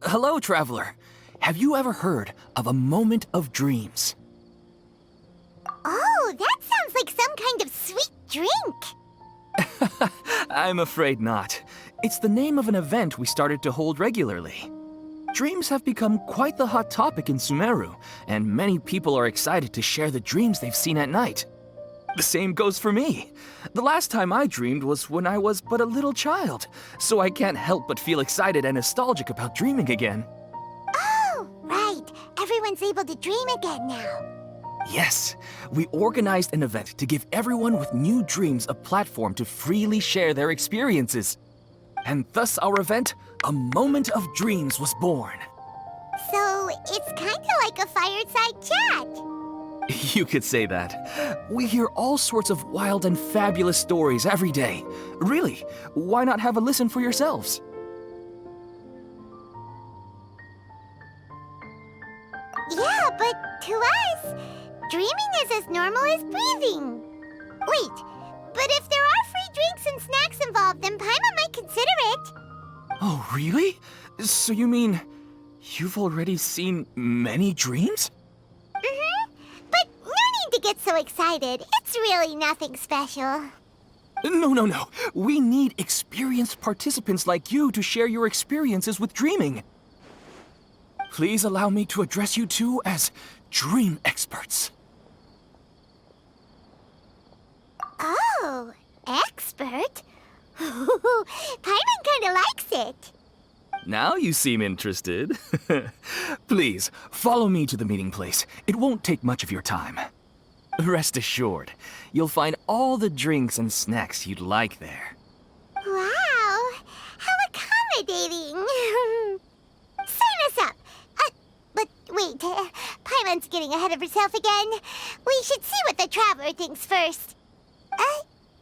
Hello, traveler. Have you ever heard of a moment of dreams? Oh, that sounds like some kind of sweet drink. I'm afraid not. It's the name of an event we started to hold regularly. Dreams have become quite the hot topic in Sumeru, and many people are excited to share the dreams they've seen at night. The same goes for me. The last time I dreamed was when I was but a little child, so I can't help but feel excited and nostalgic about dreaming again. Oh, right. Everyone's able to dream again now. Yes, we organized an event to give everyone with new dreams a platform to freely share their experiences. And thus our event, A Moment of Dreams, was born. So, it's kind of like a fireside chat. You could say that. We hear all sorts of wild and fabulous stories every day. Really, why not have a listen for yourselves? Yeah, but to us, dreaming is as normal as breathing. Wait, but if there are free drinks and snacks involved, then Paimon might consider it. Oh, really? So you mean you've already seen many dreams? But no need to get so excited. It's really nothing special. No. We need experienced participants like you to share your experiences with dreaming. Please allow me to address you two as dream experts. Oh, expert? Paimon kinda likes it. Now you seem interested. Please, follow me to the meeting place. It won't take much of your time. Rest assured, you'll find all the drinks and snacks you'd like there. Wow, how accommodating. Sign us up. But wait, Paimon's getting ahead of herself again. We should see what the traveler thinks first.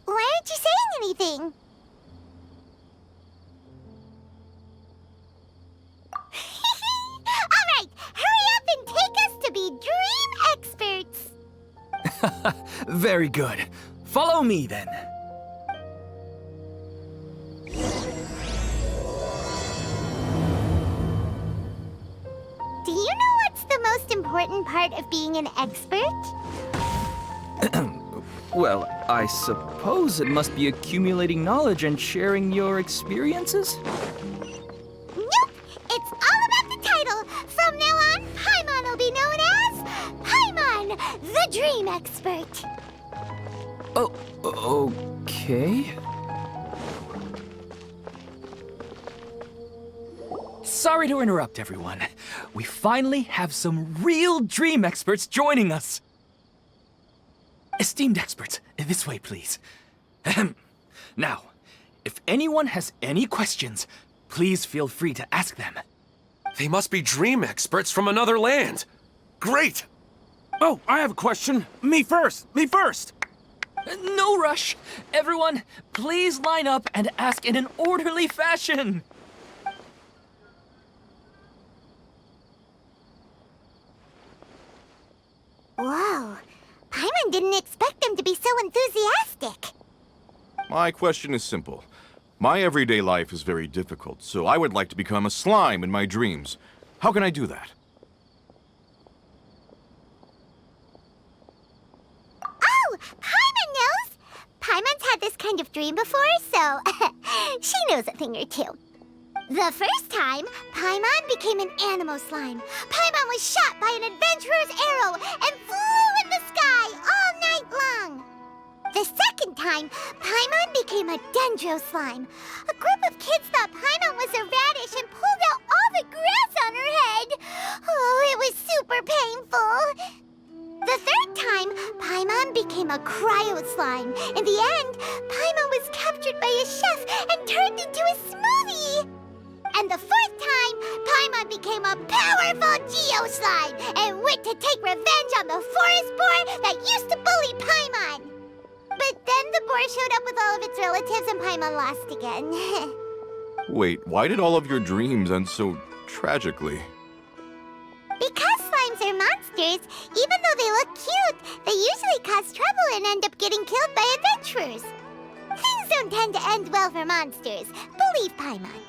Why aren't you saying anything? All right, hurry up and take us to be dream experts. Very good. Follow me then. Do you know what's the most important part of being an expert? Well, I suppose it must be accumulating knowledge and sharing your experiences? Nope! It's all about the title! From now on, Paimon will be known as Paimon, the Dream Expert! Oh, okay. Sorry to interrupt, everyone. We finally have some real dream experts joining us. Esteemed experts, this way, please. Ahem. Now, if anyone has any questions, please feel free to ask them. They must be dream experts from another land. Great! Oh, I have a question. Me first! Me first! No rush. Everyone, please line up and ask in an orderly fashion. Whoa, Paimon didn't expect them to be so enthusiastic. My question is simple. My everyday life is very difficult, so I would like to become a slime in my dreams. How can I do that? Oh, Paimon knows! Paimon's had this kind of dream before, so she knows a thing or two. The first time, Paimon became an animal slime. Paimon was shot by an adventurer's arrow and flew in the sky all night long. The second time, Paimon became a dendro slime. A group of kids thought Paimon was a radish and pulled out all the grass on her head. Oh, it was super painful. The third time, Paimon became a cryo slime. In the end, Paimon was captured by a chef and turned into a smoothie. And the fourth time, Paimon became a powerful Geo-Slime and went to take revenge on the forest boar that used to bully Paimon. But then the boar showed up with all of its relatives and Paimon lost again. Wait, why did all of your dreams end so tragically? Because slimes are monsters, even though they look cute, they usually cause trouble and end up getting killed by adventurers. Things don't tend to end well for monsters. Believe Paimon.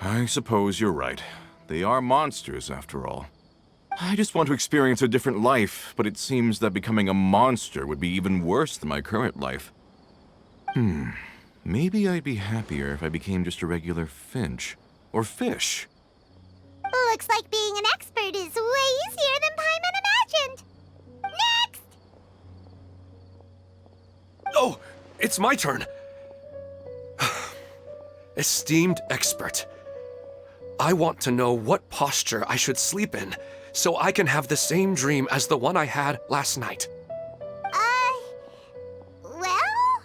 I suppose you're right. They are monsters, after all. I just want to experience a different life, but it seems that becoming a monster would be even worse than my current life. Maybe I'd be happier if I became just a regular finch. Or fish. Looks like being an expert is way easier than Paimon imagined. Next! Oh, it's my turn. Esteemed expert, I want to know what posture I should sleep in so I can have the same dream as the one I had last night. Well?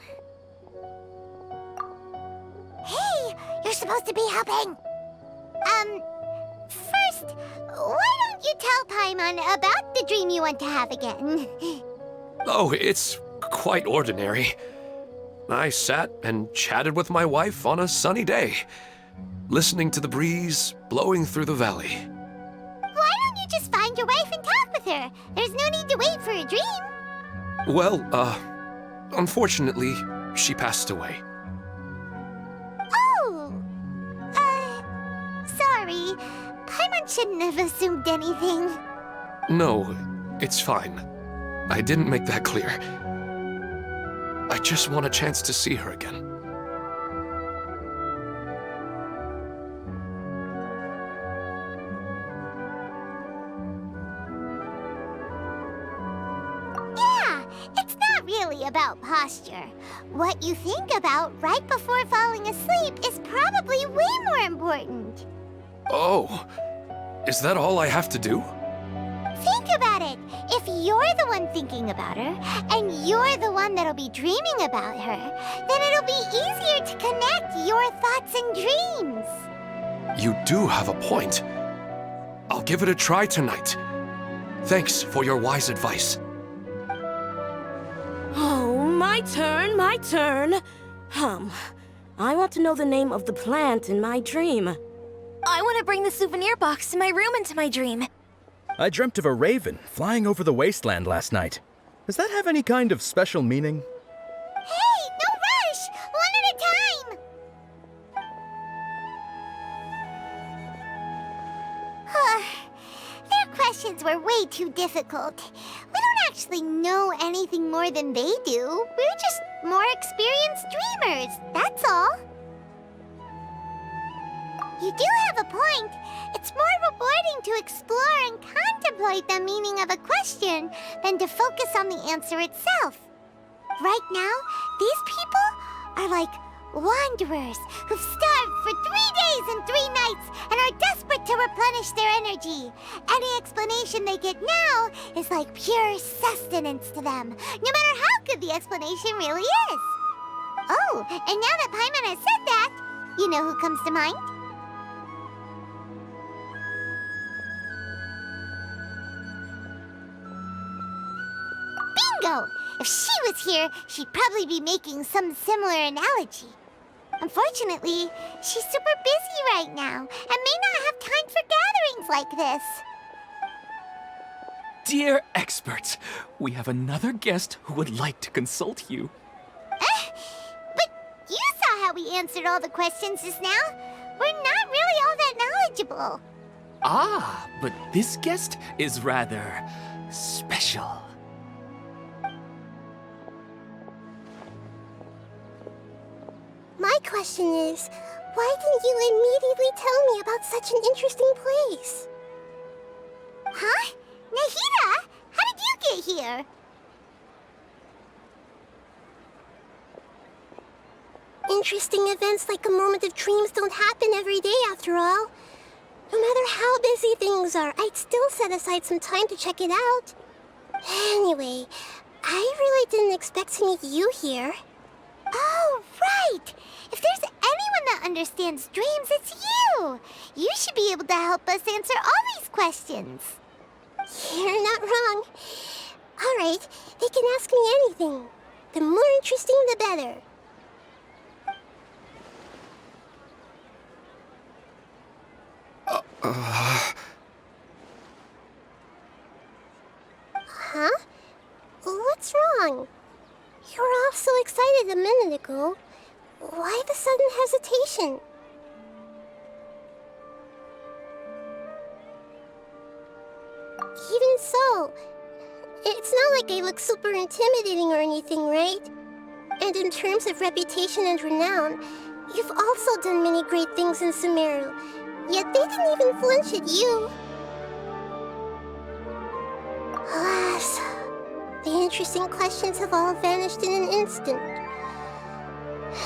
Hey, you're supposed to be helping. First, why don't you tell Paimon about the dream you want to have again? Oh, it's quite ordinary. I sat and chatted with my wife on a sunny day, listening to the breeze blowing through the valley. Why don't you just find your wife and talk with her? There's no need to wait for a dream. Well, unfortunately, she passed away. Oh! Sorry. Paimon shouldn't have assumed anything. No, it's fine. I didn't make that clear. I just want a chance to see her again. Yeah, it's not really about posture. What you think about right before falling asleep is probably way more important. Oh, is that all I have to do? Think about it. If you're the one thinking about her, and you're the one that'll be dreaming about her, then it'll be easier to connect your thoughts and dreams. You do have a point. I'll give it a try tonight. Thanks for your wise advice. Oh, my turn, my turn. I want to know the name of the plant in my dream. I want to bring the souvenir box to my room into my dream. I dreamt of a raven flying over the wasteland last night. Does that have any kind of special meaning? Hey, no rush! One at a time! Their questions were way too difficult. We don't actually know anything more than they do. We're just more experienced dreamers, that's all. You do have a point. It's more rewarding to explore and contemplate the meaning of a question than to focus on the answer itself. Right now, these people are like wanderers who've starved for 3 days and 3 nights and are desperate to replenish their energy. Any explanation they get now is like pure sustenance to them, no matter how good the explanation really is. Oh, and now that Paimon has said that, you know who comes to mind? Bingo! If she was here, she'd probably be making some similar analogy. Unfortunately, she's super busy right now and may not have time for gatherings like this. Dear experts, we have another guest who would like to consult you. But you saw how we answered all the questions just now. We're not really all that knowledgeable. Ah, but this guest is rather special. My question is, why didn't you immediately tell me about such an interesting place? Huh? Nahida, how did you get here? Interesting events like a moment of dreams don't happen every day after all. No matter how busy things are, I'd still set aside some time to check it out. Anyway, I really didn't expect to meet you here. Oh, right! If there's anyone that understands dreams, it's you! You should be able to help us answer all these questions. You're not wrong. All right, they can ask me anything. The more interesting, the better. Huh? What's wrong? You were all so excited a minute ago. Why the sudden hesitation? Even so, it's not like I look super intimidating or anything, right? And in terms of reputation and renown, you've also done many great things in Sumeru, yet they didn't even flinch at you. Alas, the interesting questions have all vanished in an instant.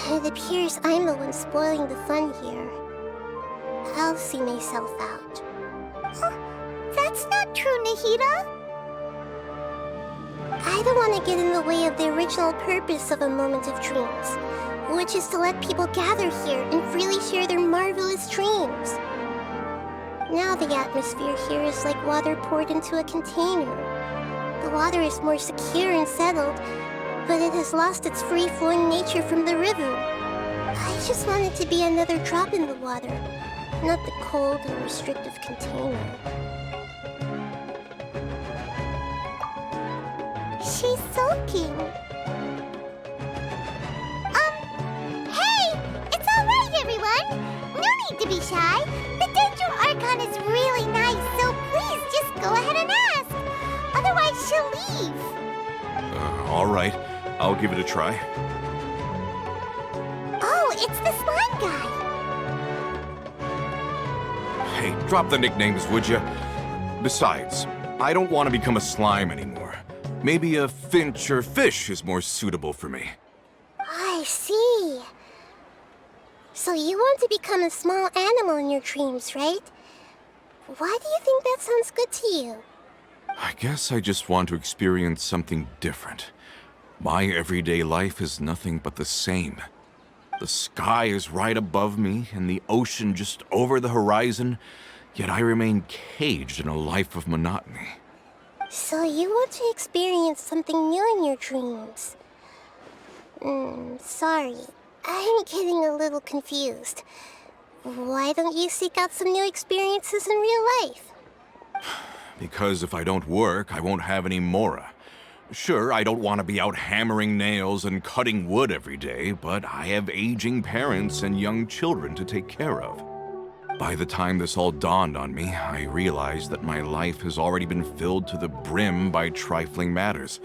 It appears I'm the one spoiling the fun here. I'll see myself out. That's not true, Nahida. I don't want to get in the way of the original purpose of a Moment of Dreams, which is to let people gather here and freely share their marvelous dreams. Now the atmosphere here is like water poured into a container. The water is more secure and settled, but it has lost its free-flowing nature from the river. I just want it to be another drop in the water, not the cold and restrictive container. She's sulking. Hey! It's all right, everyone! No need to be shy. The Danger Archon is really nice, so please just go ahead and ask. Otherwise, she'll leave. All right. I'll give it a try. Oh, it's the slime guy. Hey, drop the nicknames, would you? Besides, I don't want to become a slime anymore. Maybe a finch or fish is more suitable for me. I see. So you want to become a small animal in your dreams, right? Why do you think that sounds good to you? I guess I just want to experience something different. My everyday life is nothing but the same. The sky is right above me and the ocean just over the horizon, yet I remain caged in a life of monotony. So you want to experience something new in your dreams? Sorry. I'm getting a little confused. Why don't you seek out some new experiences in real life? Because if I don't work, I won't have any mora. Sure, I don't want to be out hammering nails and cutting wood every day, but I have aging parents and young children to take care of. By the time this all dawned on me, I realized that my life has already been filled to the brim by trifling matters,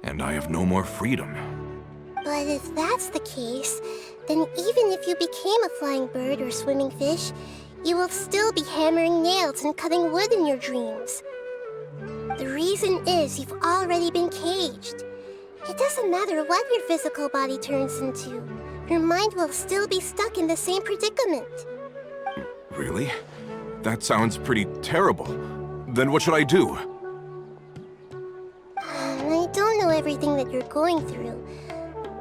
and I have no more freedom. But if that's the case, then even if you became a flying bird or swimming fish, you will still be hammering nails and cutting wood in your dreams. The reason is you've already been caged. It doesn't matter what your physical body turns into. Your mind will still be stuck in the same predicament. Really? That sounds pretty terrible. Then what should I do? I don't know everything that you're going through,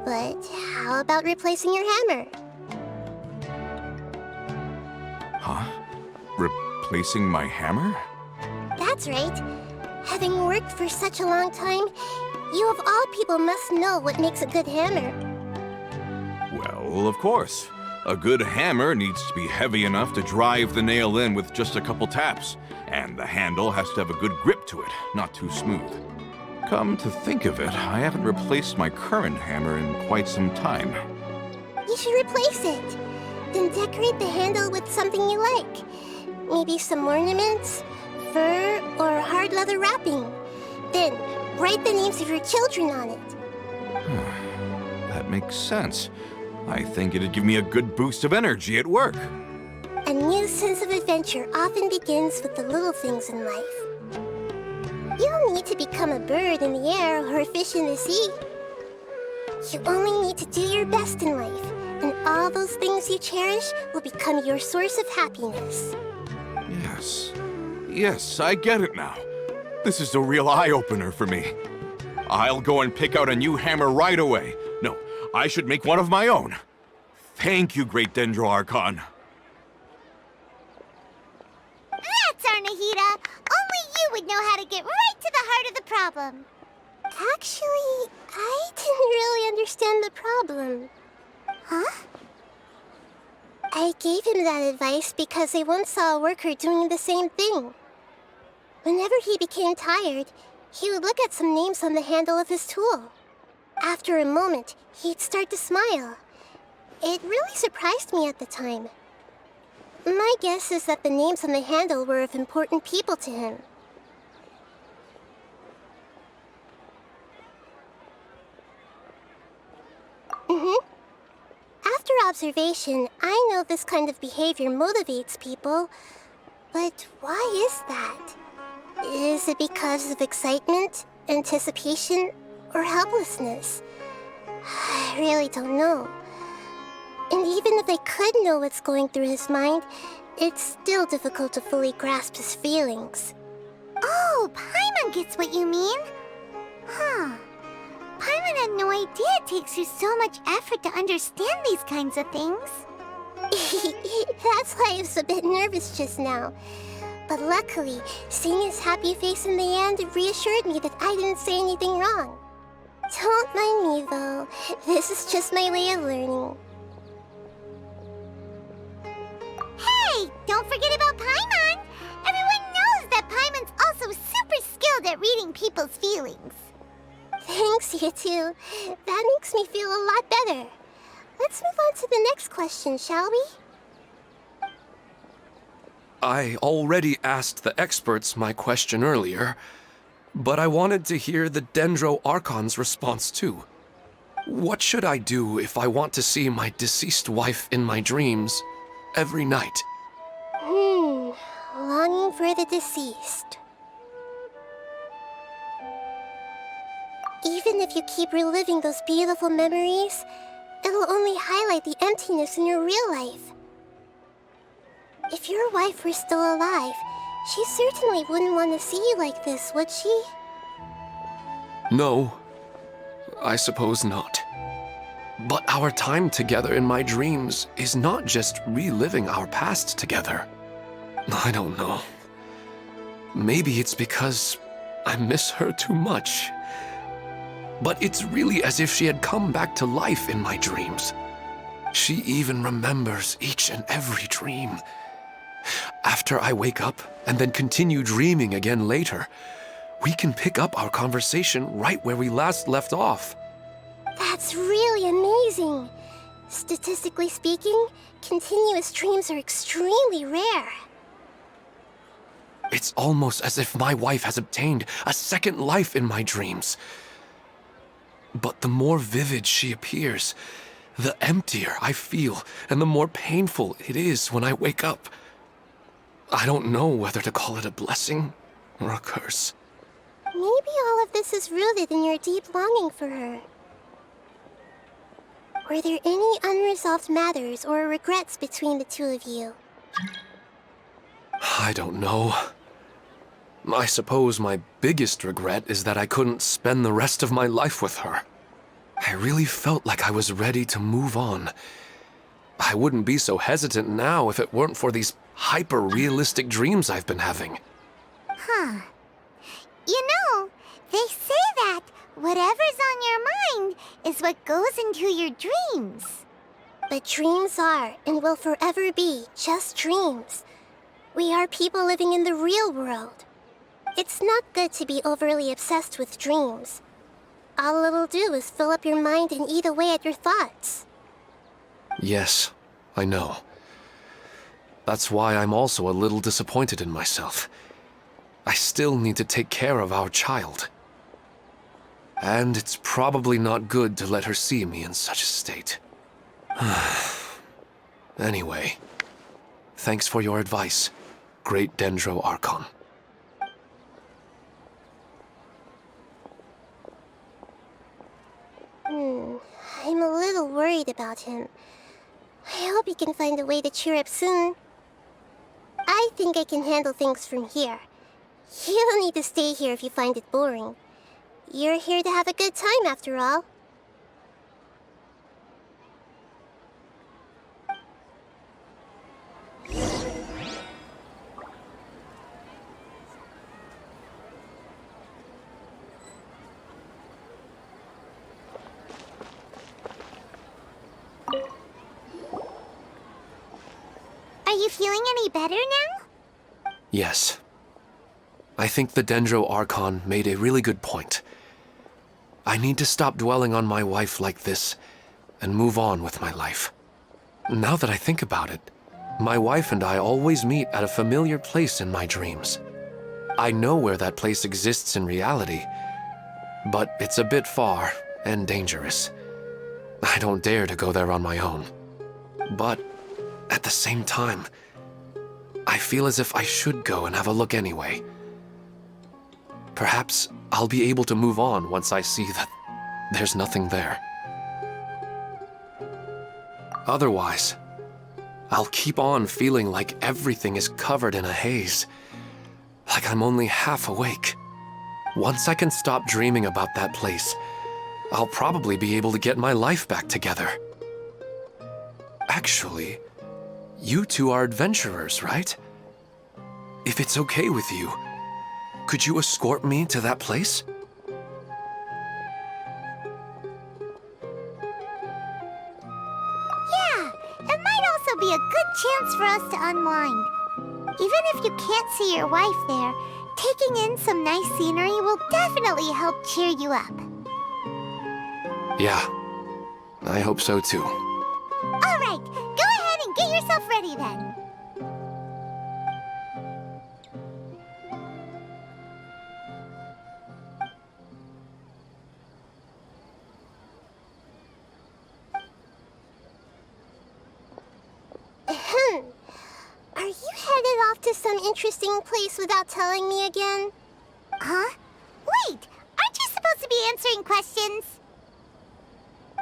but how about replacing your hammer? Huh? Replacing my hammer? That's right. Having worked for such a long time, you of all people must know what makes a good hammer. Well, of course. A good hammer needs to be heavy enough to drive the nail in with just a couple taps, and the handle has to have a good grip to it, not too smooth. Come to think of it, I haven't replaced my current hammer in quite some time. You should replace it. Then decorate the handle with something you like. Maybe some ornaments, fur, or hard leather wrapping. Then write the names of your children on it. That makes sense. I think it'd give me a good boost of energy at work. A new sense of adventure often begins with the little things in life. You don't need to become a bird in the air or a fish in the sea. You only need to do your best in life, and all those things you cherish will become your source of happiness. Yes. Yes, I get it now. This is a real eye-opener for me. I'll go and pick out a new hammer right away. No, I should make one of my own. Thank you, Great Dendro Archon. That's our Nahida. Only you would know how to get right to the heart of the problem. Actually, I didn't really understand the problem. Huh? I gave him that advice because I once saw a worker doing the same thing. Whenever he became tired, he would look at some names on the handle of his tool. After a moment, he'd start to smile. It really surprised me at the time. My guess is that the names on the handle were of important people to him. After observation, I know this kind of behavior motivates people. But why is that? Is it because of excitement, anticipation, or helplessness? I really don't know. And even if I could know what's going through his mind, it's still difficult to fully grasp his feelings. Oh, Paimon gets what you mean. Huh. Paimon had no idea it takes you so much effort to understand these kinds of things. That's why I was a bit nervous just now. But luckily, seeing his happy face in the end reassured me that I didn't say anything wrong. Don't mind me, though. This is just my way of learning. Hey! Don't forget about Paimon! Everyone knows that Paimon's also super skilled at reading people's feelings. Thanks, you two. That makes me feel a lot better. Let's move on to the next question, shall we? I already asked the experts my question earlier, but I wanted to hear the Dendro Archon's response too. What should I do if I want to see my deceased wife in my dreams every night? Longing for the deceased. Even if you keep reliving those beautiful memories, it'll only highlight the emptiness in your real life. If your wife were still alive, she certainly wouldn't want to see you like this, would she? No, I suppose not. But our time together in my dreams is not just reliving our past together. I don't know. Maybe it's because I miss her too much. But it's really as if she had come back to life in my dreams. She even remembers each and every dream. After I wake up and then continue dreaming again later, we can pick up our conversation right where we last left off. That's really amazing. Statistically speaking, continuous dreams are extremely rare. It's almost as if my wife has obtained a second life in my dreams. But the more vivid she appears, the emptier I feel and the more painful it is when I wake up. I don't know whether to call it a blessing or a curse. Maybe all of this is rooted in your deep longing for her. Were there any unresolved matters or regrets between the two of you? I don't know. I suppose my biggest regret is that I couldn't spend the rest of my life with her. I really felt like I was ready to move on. I wouldn't be so hesitant now if it weren't for these hyper-realistic dreams I've been having. Huh. You know, they say that whatever's on your mind is what goes into your dreams. But dreams are and will forever be just dreams. We are people living in the real world. It's not good to be overly obsessed with dreams. All it'll do is fill up your mind and eat away at your thoughts. Yes, I know. That's why I'm also a little disappointed in myself. I still need to take care of our child. And it's probably not good to let her see me in such a state. Anyway, thanks for your advice, Great Dendro Archon. I'm a little worried about him. I hope he can find a way to cheer up soon. I think I can handle things from here. You don't need to stay here if you find it boring. You're here to have a good time, after all. Are you feeling any better now? Yes. I think the Dendro Archon made a really good point. I need to stop dwelling on my wife like this and move on with my life. Now that I think about it, my wife and I always meet at a familiar place in my dreams. I know where that place exists in reality, but it's a bit far and dangerous. I don't dare to go there on my own. But at the same time, I feel as if I should go and have a look anyway. Perhaps I'll be able to move on once I see that there's nothing there. Otherwise, I'll keep on feeling like everything is covered in a haze, like I'm only half awake. Once I can stop dreaming about that place, I'll probably be able to get my life back together. Actually, you two are adventurers, right? If it's okay with you, could you escort me to that place? Yeah, it might also be a good chance for us to unwind. Even if you can't see your wife there, taking in some nice scenery will definitely help cheer you up. Yeah, I hope so too. All right, go ahead and get yourself ready then. Are you headed off to some interesting place without telling me again? Huh? Wait, aren't you supposed to be answering questions?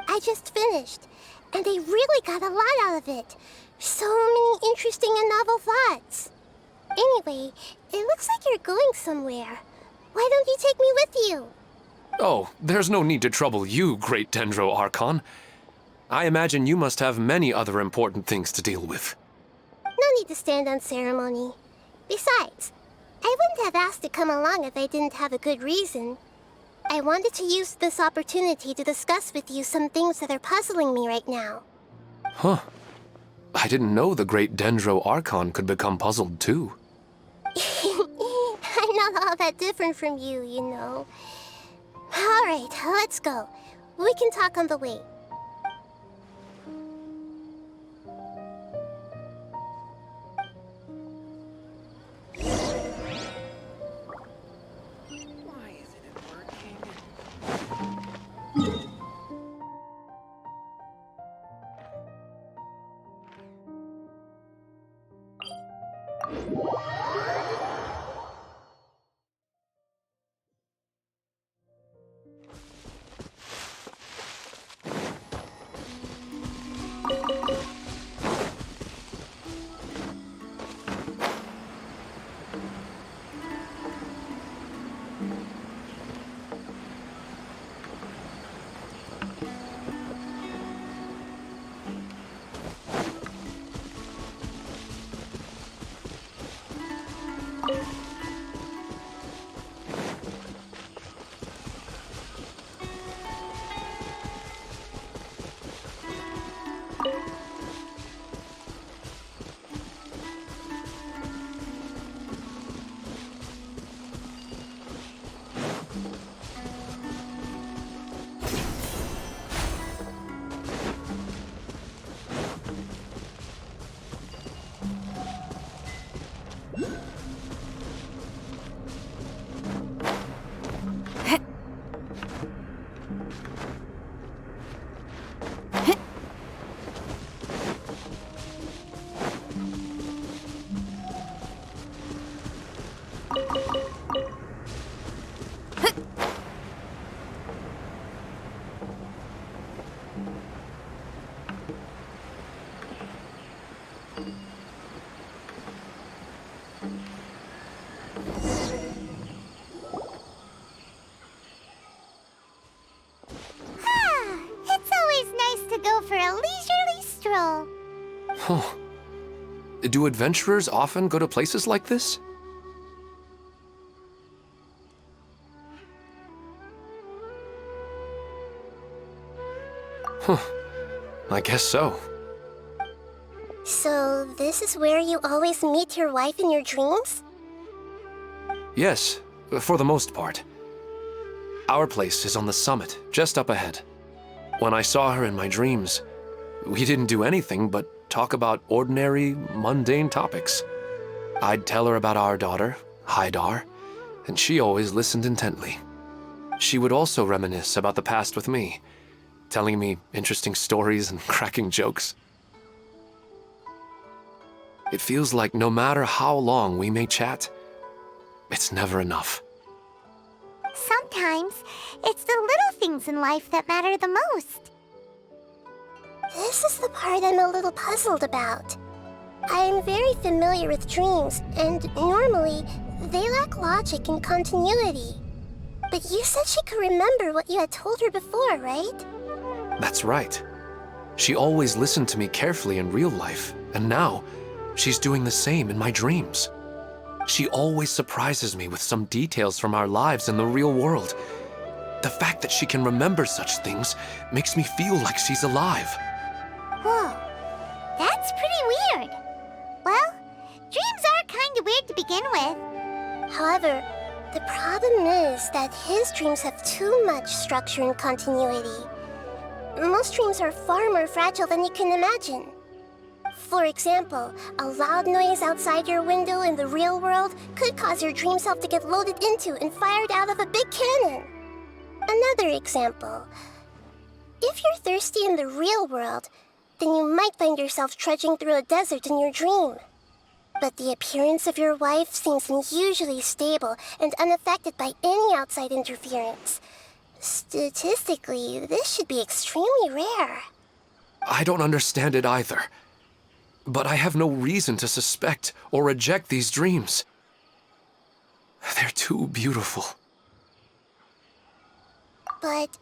I just finished, and I really got a lot out of it. So many interesting and novel thoughts. Anyway, it looks like you're going somewhere. Why don't you take me with you? Oh, there's no need to trouble you, great Dendro Archon. I imagine you must have many other important things to deal with. No need to stand on ceremony. Besides, I wouldn't have asked to come along if I didn't have a good reason. I wanted to use this opportunity to discuss with you some things that are puzzling me right now. Huh. I didn't know the great Dendro Archon could become puzzled too. I'm not all that different from you, you know. All right, let's go. We can talk on the way. out for a leisurely stroll. Huh. Do adventurers often go to places like this? Huh. I guess so. So, this is where you always meet your wife in your dreams? Yes, for the most part. Our place is on the summit, just up ahead. When I saw her in my dreams, we didn't do anything but talk about ordinary, mundane topics. I'd tell her about our daughter, Haidar, and she always listened intently. She would also reminisce about the past with me, telling me interesting stories and cracking jokes. It feels like no matter how long we may chat, it's never enough. Sometimes, it's the little things in life that matter the most. This is the part I'm a little puzzled about. I am very familiar with dreams, and normally, they lack logic and continuity. But you said she could remember what you had told her before, right? That's right. She always listened to me carefully in real life, and now, she's doing the same in my dreams. She always surprises me with some details from our lives in the real world. The fact that she can remember such things makes me feel like she's alive. Whoa, that's pretty weird. Well, dreams are kind of weird to begin with. However, the problem is that his dreams have too much structure and continuity. Most dreams are far more fragile than you can imagine. For example, a loud noise outside your window in the real world could cause your dream self to get loaded into and fired out of a big cannon. Another example. If you're thirsty in the real world, then you might find yourself trudging through a desert in your dream. But the appearance of your wife seems unusually stable and unaffected by any outside interference. Statistically, this should be extremely rare. I don't understand it either. But I have no reason to suspect or reject these dreams. They're too beautiful. But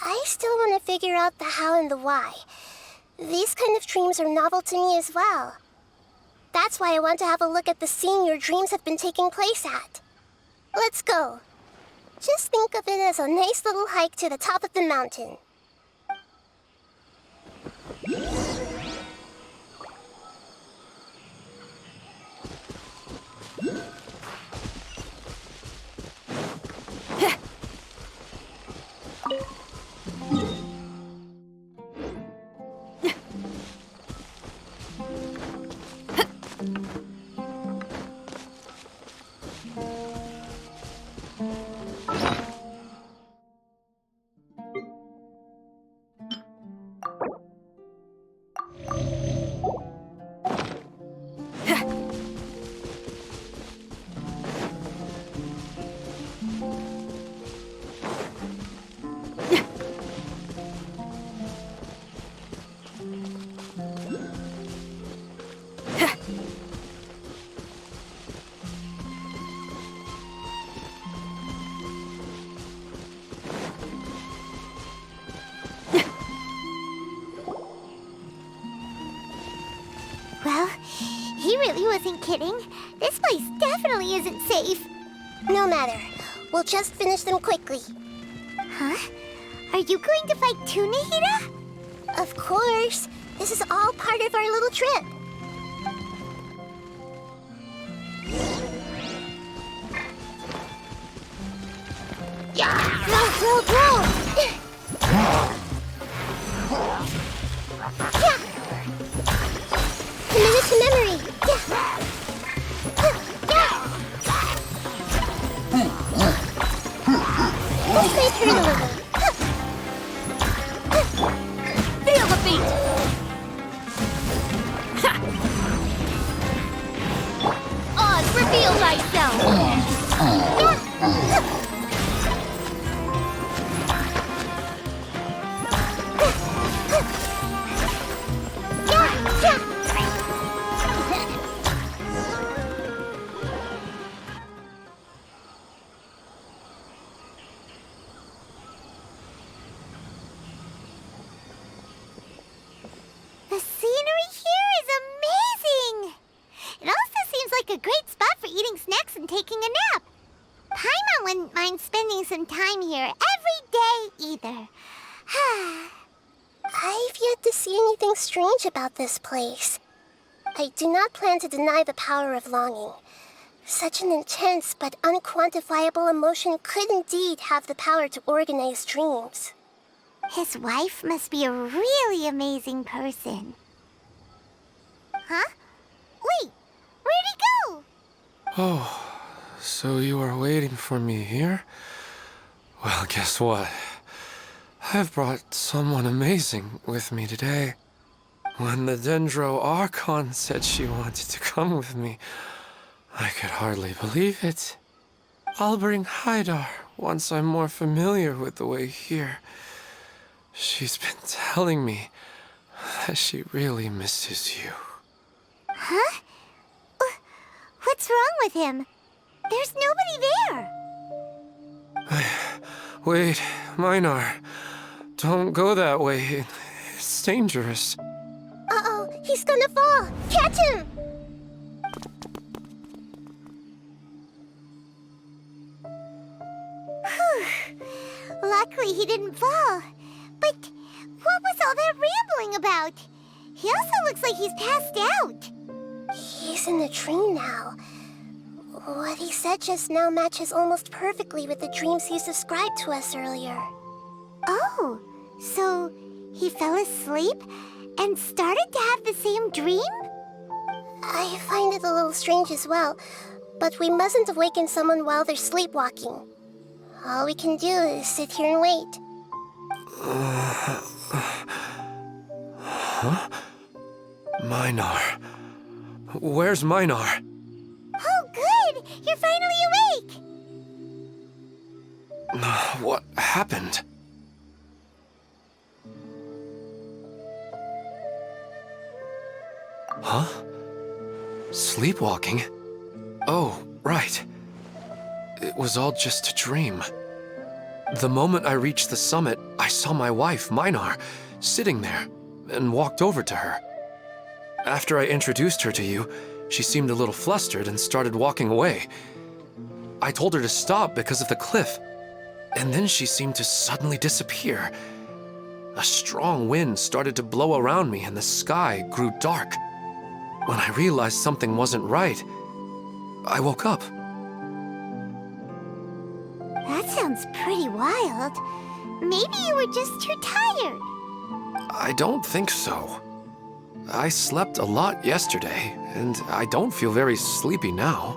I still want to figure out the how and the why. These kind of dreams are novel to me as well. That's why I want to have a look at the scene your dreams have been taking place at. Let's go. Just think of it as a nice little hike to the top of the mountain. Well, he really wasn't kidding. This place definitely isn't safe. No matter. We'll just finish them quickly. Huh? Are you going to fight too, Nahida? Of course. This is all part of our little trip. Blow, blow, blow! Commit it to memory! This may hurt a little. Feel the beat! Oz, reveal thyself! some time here every day either. I've yet to see anything strange about this place. I do not plan to deny the power of longing. Such an intense but unquantifiable emotion could indeed have the power to organize dreams. His wife must be a really amazing person. Huh? Wait, where'd he go? Oh, so you are waiting for me here? Well, guess what? I've brought someone amazing with me today. When the Dendro Archon said she wanted to come with me, I could hardly believe it. I'll bring Haidar once I'm more familiar with the way here. She's been telling me that she really misses you. Huh? What's wrong with him? There's nobody there. Wait, Minar. Don't go that way. It's dangerous. Uh-oh, he's gonna fall! Catch him! Luckily he didn't fall. But what was all that rambling about? He also looks like he's passed out. He's in a dream now. What he said just now matches almost perfectly with the dreams he's described to us earlier. Oh, so he fell asleep and started to have the same dream? I find it a little strange as well, but we mustn't awaken someone while they're sleepwalking. All we can do is sit here and wait. Huh? Minar. Where's Minar? Oh, good! You're finally awake! What happened? Huh? Sleepwalking? Oh, right. It was all just a dream. The moment I reached the summit, I saw my wife, Minar, sitting there, and walked over to her. After I introduced her to you, she seemed a little flustered and started walking away. I told her to stop because of the cliff, and then she seemed to suddenly disappear. A strong wind started to blow around me and the sky grew dark. When I realized something wasn't right, I woke up. That sounds pretty wild. Maybe you were just too tired. I don't think so. I slept a lot yesterday, and I don't feel very sleepy now.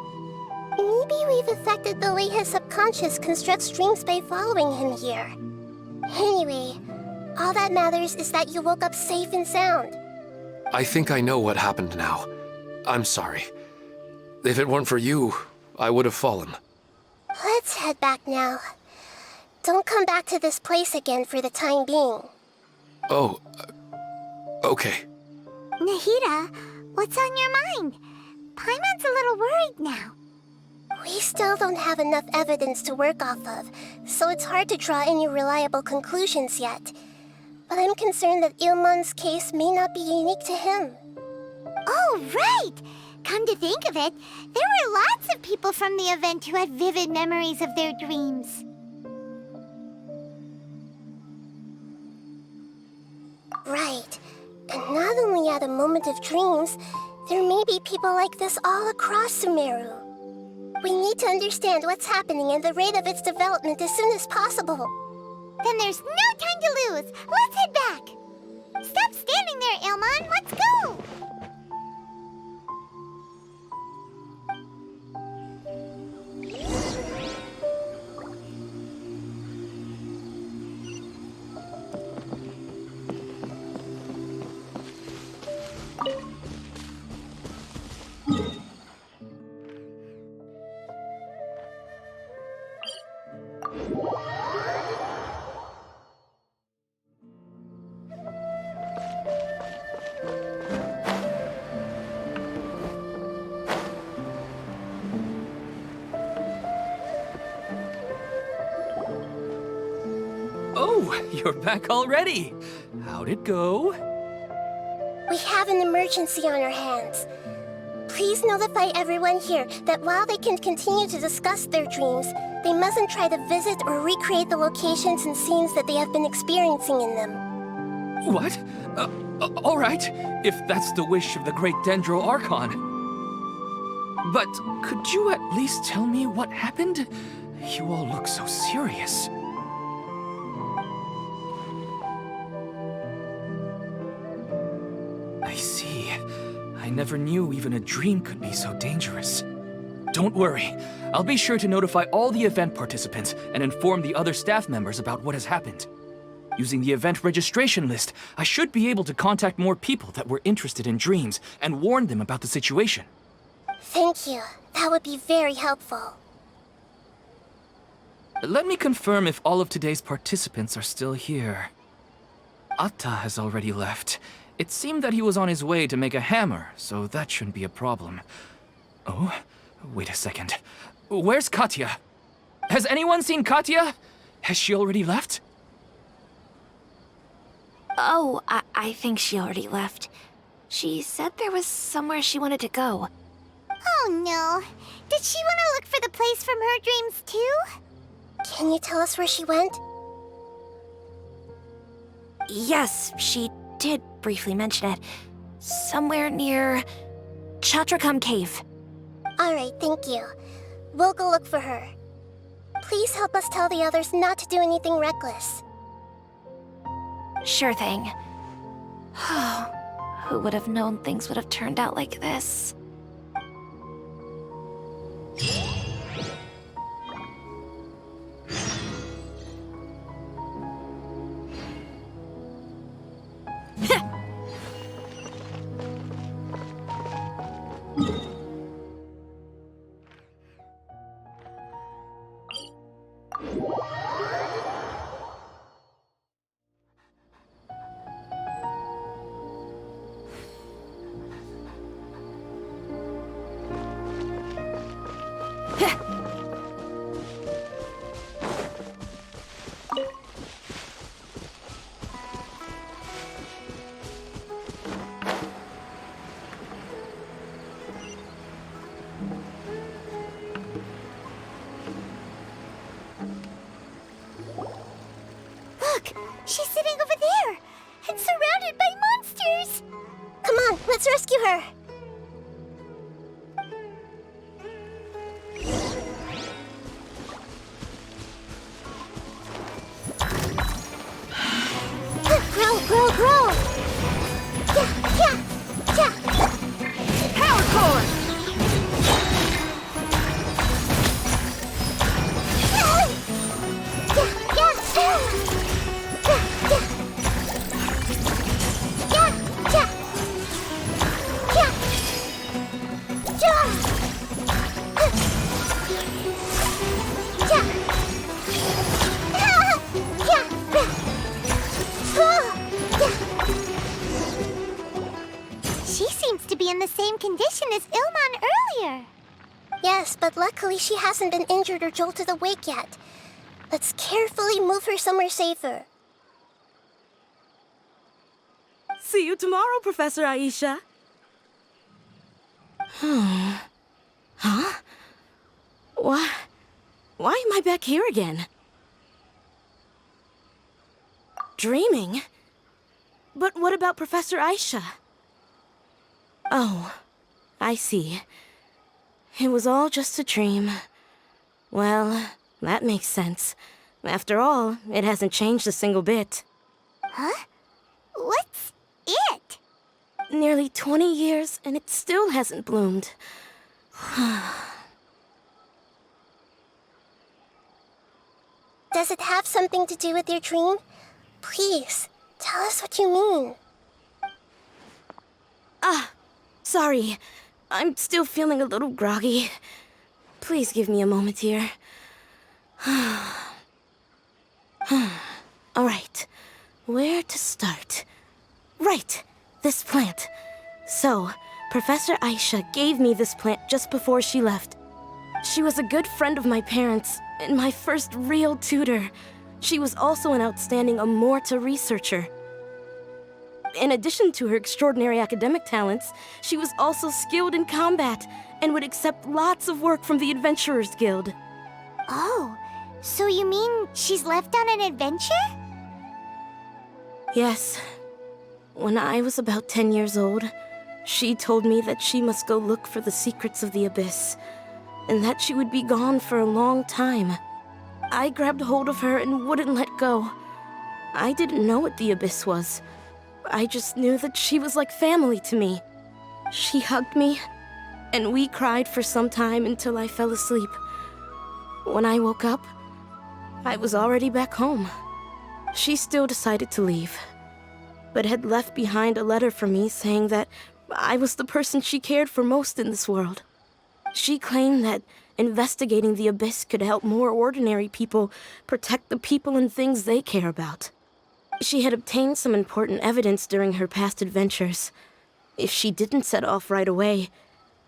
Maybe we've affected the way his subconscious constructs dreams by following him here. Anyway, all that matters is that you woke up safe and sound. I think I know what happened now. I'm sorry. If it weren't for you, I would have fallen. Let's head back now. Don't come back to this place again for the time being. Oh, okay. Nahida, what's on your mind? Paimon's a little worried now. We still don't have enough evidence to work off of, so it's hard to draw any reliable conclusions yet. But I'm concerned that Ilmon's case may not be unique to him. Oh, right! Come to think of it, there were lots of people from the event who had vivid memories of their dreams. Right. And not only at a moment of dreams, there may be people like this all across Sumeru. We need to understand what's happening and the rate of its development as soon as possible. Then there's no time to lose. Let's head back. Stop standing there, Ilmon. Let's go. Oh, you're back already. How'd it go? We have an emergency on our hands. Please notify everyone here that while they can continue to discuss their dreams, they mustn't try to visit or recreate the locations and scenes that they have been experiencing in them. What? All right, if that's the wish of the great Dendro Archon. But could you at least tell me what happened? You all look so serious. I see. I never knew even a dream could be so dangerous. Don't worry. I'll be sure to notify all the event participants and inform the other staff members about what has happened. Using the event registration list, I should be able to contact more people that were interested in dreams and warn them about the situation. Thank you. That would be very helpful. Let me confirm if all of today's participants are still here. Atta has already left. It seemed that he was on his way to make a hammer, so that shouldn't be a problem. Oh, wait a second. Where's Katya? Has anyone seen Katya? Has she already left? Oh, I think she already left. She said there was somewhere she wanted to go. Oh no. Did she want to look for the place from her dreams too? Can you tell us where she went? Yes, she did briefly mention it. Somewhere near Chatrakam Cave. Alright, thank you. We'll go look for her. Please help us tell the others not to do anything reckless. Sure thing. Who would have known things would have turned out like this? Look! She's sitting over there! And surrounded by monsters! Come on, let's rescue her! Grow, grow! Yeah! Power core! She seems to be in the same condition as Ilman earlier. Yes, but luckily she hasn't been injured or jolted awake yet. Let's carefully move her somewhere safer. See you tomorrow, Professor Aisha. Huh? Why am I back here again? Dreaming? But what about Professor Aisha? Oh, I see. It was all just a dream. Well, that makes sense. After all, it hasn't changed a single bit. Huh? What's it? Nearly 20 years, and it still hasn't bloomed. Does it have something to do with your dream? Please, tell us what you mean. Sorry. I'm still feeling a little groggy. Please give me a moment here. Alright, where to start? Right, this plant. So, Professor Aisha gave me this plant just before she left. She was a good friend of my parents, and my first real tutor. She was also an outstanding Amorta researcher. In addition to her extraordinary academic talents, she was also skilled in combat and would accept lots of work from the Adventurers Guild. Oh, so you mean she's left on an adventure? Yes. When I was about 10 years old, she told me that she must go look for the secrets of the Abyss, and that she would be gone for a long time. I grabbed hold of her and wouldn't let go. I didn't know what the Abyss was. I just knew that she was like family to me. She hugged me, and we cried for some time until I fell asleep. When I woke up, I was already back home. She still decided to leave, but had left behind a letter for me saying that I was the person she cared for most in this world. She claimed that investigating the Abyss could help more ordinary people protect the people and things they care about. She had obtained some important evidence during her past adventures. If she didn't set off right away,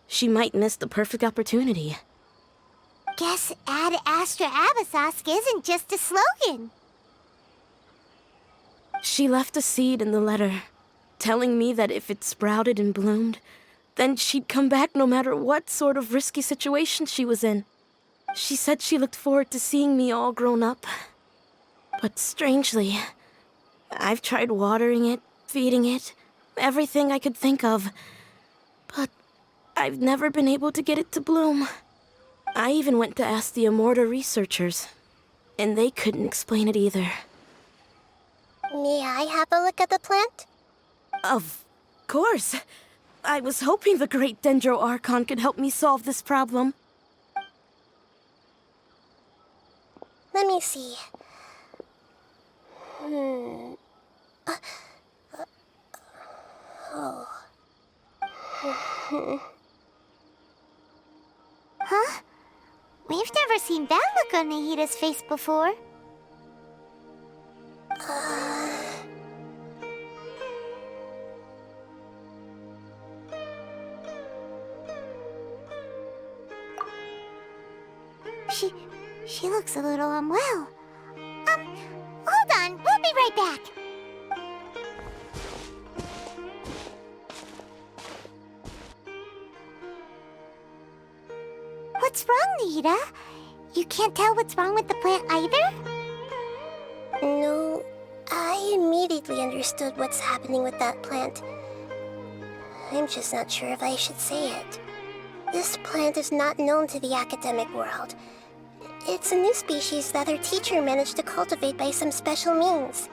she might miss the perfect opportunity. Guess Ad Astra Abyssosque isn't just a slogan. She left a seed in the letter, telling me that if it sprouted and bloomed, then she'd come back no matter what sort of risky situation she was in. She said she looked forward to seeing me all grown up. But strangely, I've tried watering it, feeding it, everything I could think of. But I've never been able to get it to bloom. I even went to ask the Immorta researchers, and they couldn't explain it either. May I have a look at the plant? Of course. I was hoping the great Dendro Archon could help me solve this problem. Let me see. Huh? We've never seen that look on Nahida's face before. She looks a little unwell. Hold on, we'll be right back. What's wrong, Nahida? You can't tell what's wrong with the plant either? No, I immediately understood what's happening with that plant. I'm just not sure if I should say it. This plant is not known to the academic world. It's a new species that our teacher managed to cultivate by some special means.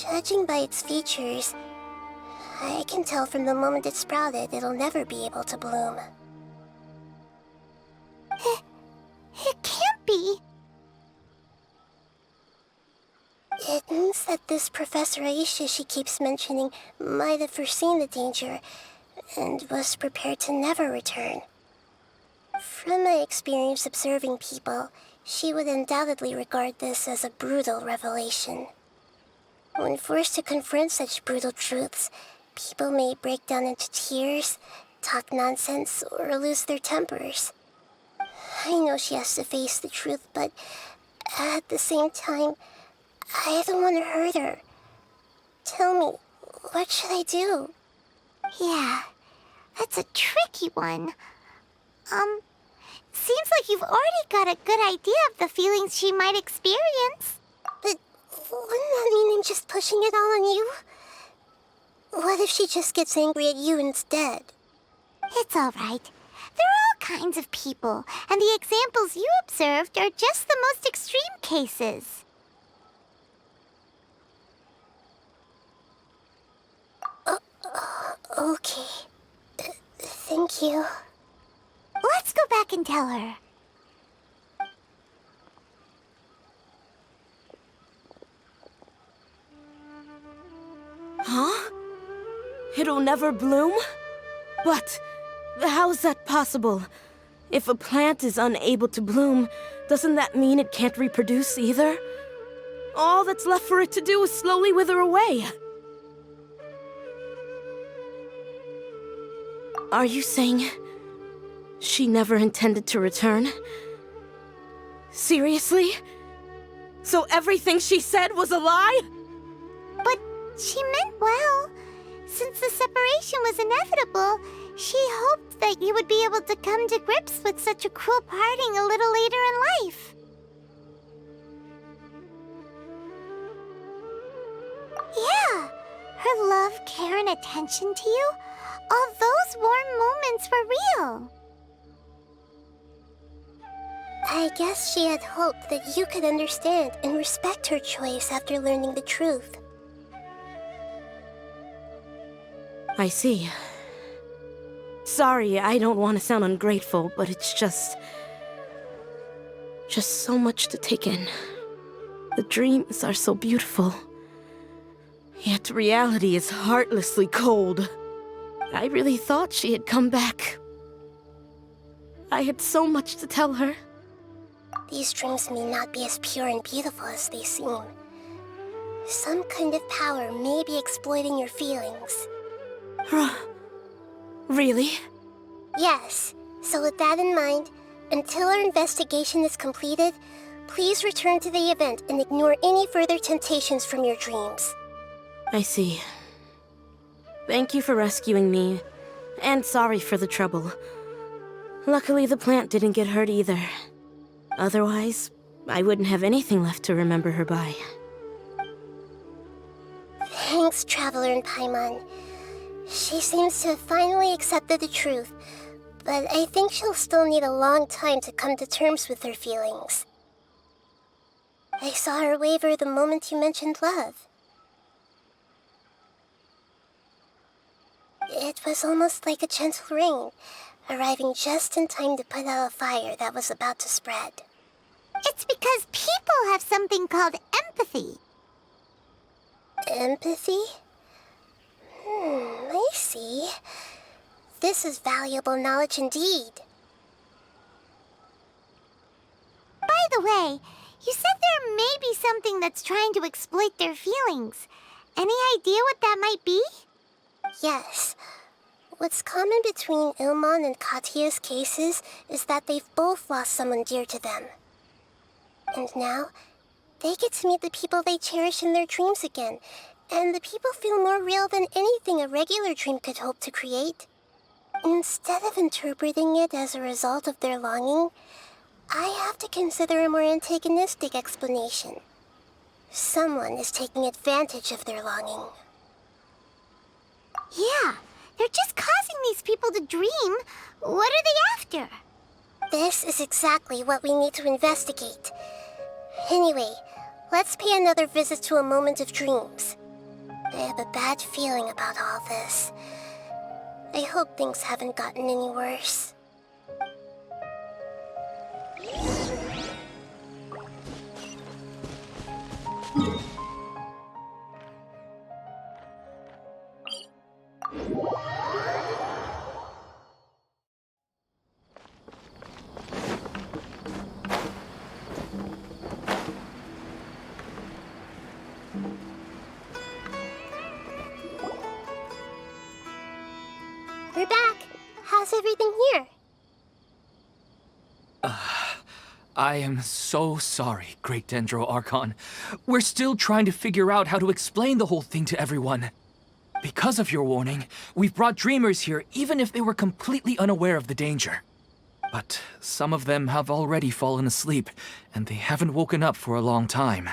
Judging by its features, I can tell from the moment it sprouted it'll never be able to bloom. It can't be. It means that this Professor Aisha she keeps mentioning might have foreseen the danger and was prepared to never return. From my experience observing people, she would undoubtedly regard this as a brutal revelation. When forced to confront such brutal truths, people may break down into tears, talk nonsense, or lose their tempers. I know she has to face the truth, but at the same time, I don't want to hurt her. Tell me, what should I do? Yeah, that's a tricky one. Seems like you've already got a good idea of the feelings she might experience. But wouldn't that mean I'm just pushing it all on you? What if she just gets angry at you instead? It's all right. There are all kinds of people, and the examples you observed are just the most extreme cases. Okay. Thank you. Let's go back and tell her. Huh? It'll never bloom? But how's that possible? If a plant is unable to bloom, doesn't that mean it can't reproduce either? All that's left for it to do is slowly wither away. Are you saying she never intended to return? Seriously? So everything she said was a lie? But She meant well. Since the separation was inevitable, she hoped that you would be able to come to grips with such a cruel parting a little later in life. Yeah, her love, care, and attention to you, all those warm moments were real. I guess she had hoped that you could understand and respect her choice after learning the truth. I see. Sorry, I don't want to sound ungrateful, but it's just so much to take in. The dreams are so beautiful. Yet reality is heartlessly cold. I really thought she had come back. I had so much to tell her. These dreams may not be as pure and beautiful as they seem. Some kind of power may be exploiting your feelings. Really? Yes. So with that in mind, until our investigation is completed, please return to the event and ignore any further temptations from your dreams. I see. Thank you for rescuing me, and sorry for the trouble. Luckily, the plant didn't get hurt either. Otherwise, I wouldn't have anything left to remember her by. Thanks, Traveler and Paimon. She seems to have finally accepted the truth, but I think she'll still need a long time to come to terms with her feelings. I saw her waver the moment you mentioned love. It was almost like a gentle rain, arriving just in time to put out a fire that was about to spread. It's because people have something called empathy. Empathy? I see. This is valuable knowledge indeed. By the way, you said there may be something that's trying to exploit their feelings. Any idea what that might be? Yes. What's common between Ilmon and Katya's cases is that they've both lost someone dear to them. And now, they get to meet the people they cherish in their dreams again, and the people feel more real than anything a regular dream could hope to create. Instead of interpreting it as a result of their longing, I have to consider a more antagonistic explanation. Someone is taking advantage of their longing. Yeah, they're just causing these people to dream. What are they after? This is exactly what we need to investigate. Anyway, let's pay another visit to a moment of dreams. I have a bad feeling about all this. I hope things haven't gotten any worse. We're back. How's everything here? I am so sorry, Great Dendro Archon. We're still trying to figure out how to explain the whole thing to everyone. Because of your warning, we've brought dreamers here even if they were completely unaware of the danger. But some of them have already fallen asleep, and they haven't woken up for a long time.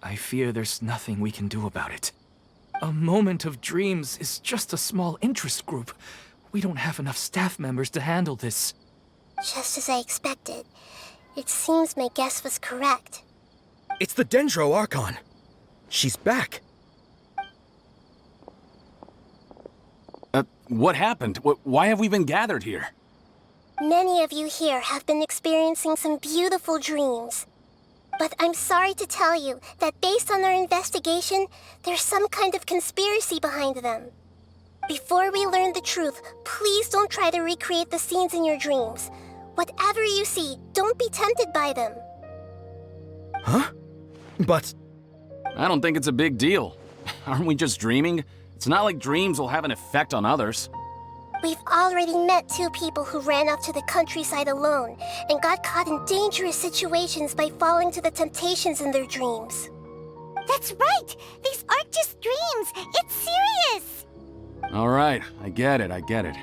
I fear there's nothing we can do about it. A moment of dreams is just a small interest group. We don't have enough staff members to handle this. Just as I expected. It seems my guess was correct. It's the Dendro Archon. She's back. What happened? Why have we been gathered here? Many of you here have been experiencing some beautiful dreams. But I'm sorry to tell you that based on our investigation, there's some kind of conspiracy behind them. Before we learn the truth, please don't try to recreate the scenes in your dreams. Whatever you see, don't be tempted by them. Huh? But... I don't think it's a big deal. Aren't we just dreaming? It's not like dreams will have an effect on others. We've already met two people who ran off to the countryside alone and got caught in dangerous situations by falling to the temptations in their dreams. That's right! These aren't just dreams! All right, I get it.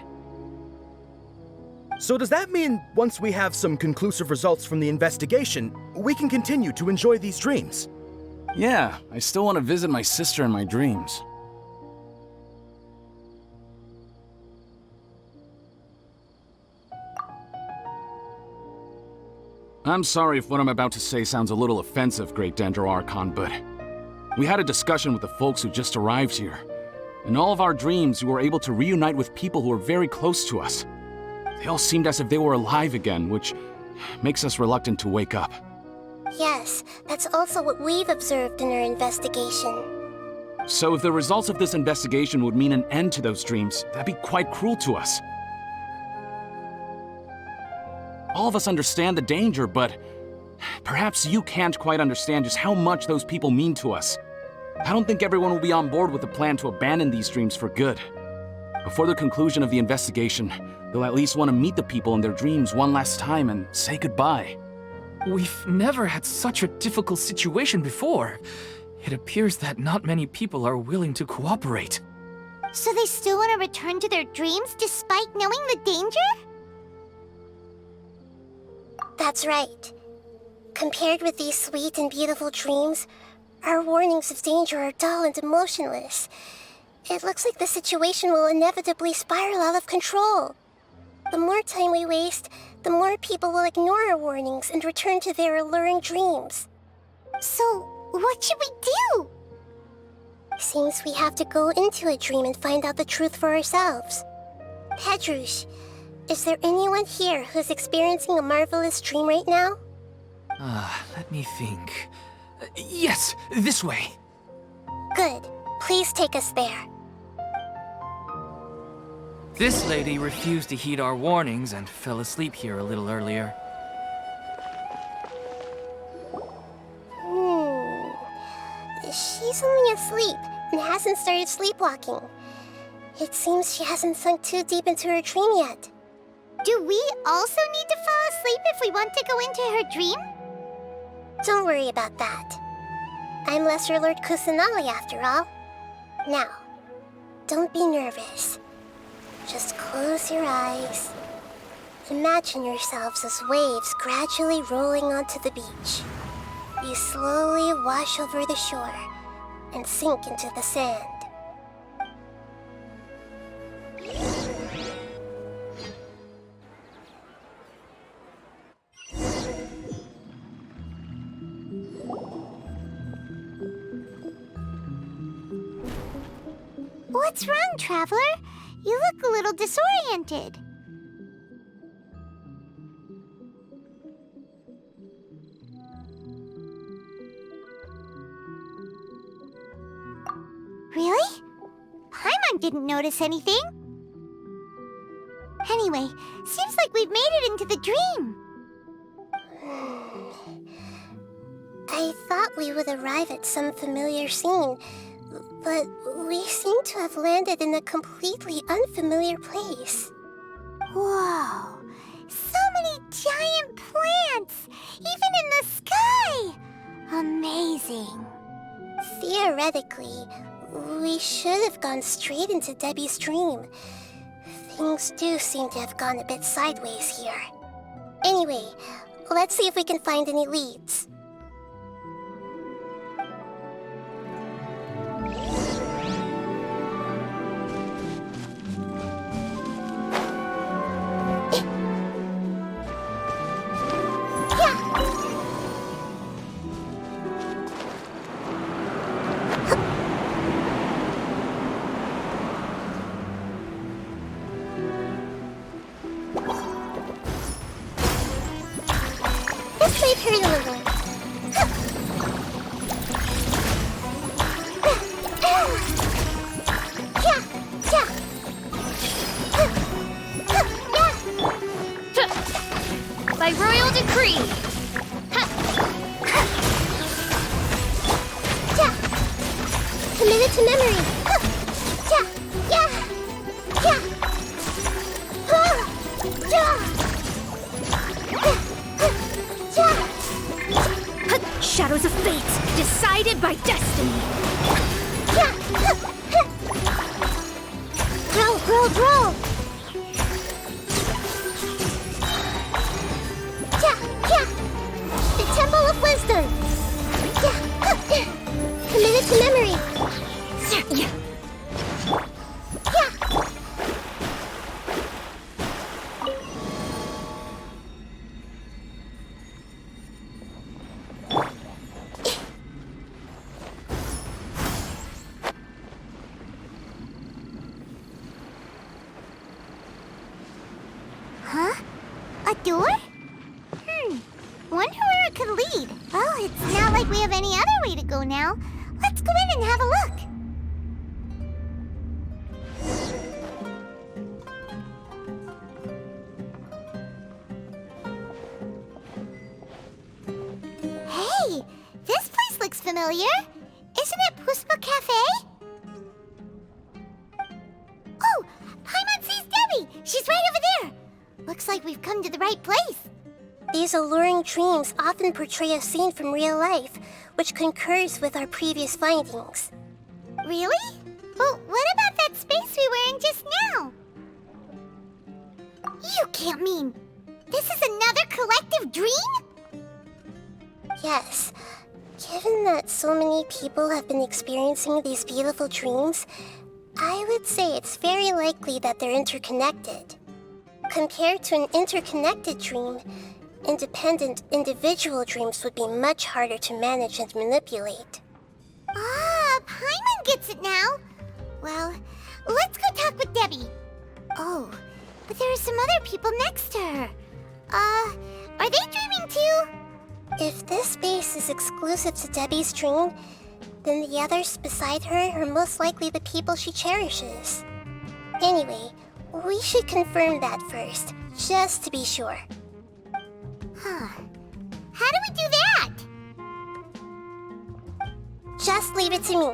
So does that mean once we have some conclusive results from the investigation, we can continue to enjoy these dreams? Yeah, I still want to visit my sister in my dreams. I'm sorry if what I'm about to say sounds a little offensive, Great Dendro Archon, but we had a discussion with the folks who just arrived here. In all of our dreams, we were able to reunite with people who were very close to us. They all seemed as if they were alive again, which makes us reluctant to wake up. Yes, that's also what we've observed in our investigation. So if the results of this investigation would mean an end to those dreams, that'd be quite cruel to us. All of us understand the danger, but perhaps you can't quite understand just how much those people mean to us. I don't think everyone will be on board with the plan to abandon these dreams for good. Before the conclusion of the investigation, they'll at least want to meet the people in their dreams one last time and say goodbye. We've never had such a difficult situation before. It appears that not many people are willing to cooperate. So they still want to return to their dreams despite knowing the danger? That's right. Compared with these sweet and beautiful dreams, our warnings of danger are dull and emotionless. It looks like the situation will inevitably spiral out of control. The more time we waste, the more people will ignore our warnings and return to their alluring dreams. So, what should we do? Seems we have to go into a dream and find out the truth for ourselves. Pedrush, is there anyone here who's experiencing a marvelous dream right now? Let me think. Yes, this way. Good. Please take us there. This lady refused to heed our warnings and fell asleep here a little earlier. She's only asleep and hasn't started sleepwalking. It seems she hasn't sunk too deep into her dream yet. Do we also need to fall asleep if we want to go into her dream? Don't worry about that. I'm Lesser Lord Kusanali after all. Now, don't be nervous. Just close your eyes. Imagine yourselves as waves gradually rolling onto the beach. You slowly wash over the shore and sink into the sand. What's wrong, Traveler? You look a little disoriented. Really? Paimon didn't notice anything. Anyway, seems like we've made it into the dream. I thought we would arrive at some familiar scene, but we seem to have landed in a completely unfamiliar place. Whoa! So many giant plants! Even in the sky! Amazing. Theoretically, we should have gone straight into Debbie's dream. Things do seem to have gone a bit sideways here. Anyway, let's see if we can find any leads. This might hurt a little. By royal decree! Commit it to memory. Shadows of fate, decided by destiny. Huh? A door? Wonder where it could lead. Well, it's not like we have any other way to go now. Let's go in and have a look. Hey, this place looks familiar. Isn't it Puspa Cafe? Oh, Paimon sees Debbie. She's right over there. Looks like we've come to the right place. These alluring dreams often portray a scene from real life, which concurs with our previous findings. Really? Well, what about that space we were in just now? You can't mean this is another collective dream? Yes. Given that so many people have been experiencing these beautiful dreams, I would say it's very likely that they're interconnected. Compared to an interconnected dream, independent individual dreams would be much harder to manage and manipulate. Ah, Paimon gets it now. Well, let's go talk with Debbie. Oh, but there are some other people next to her. Are they dreaming too? If this space is exclusive to Debbie's dream, then the others beside her are most likely the people she cherishes. Anyway, we should confirm that first, just to be sure. Huh. How do we do that? Just leave it to me.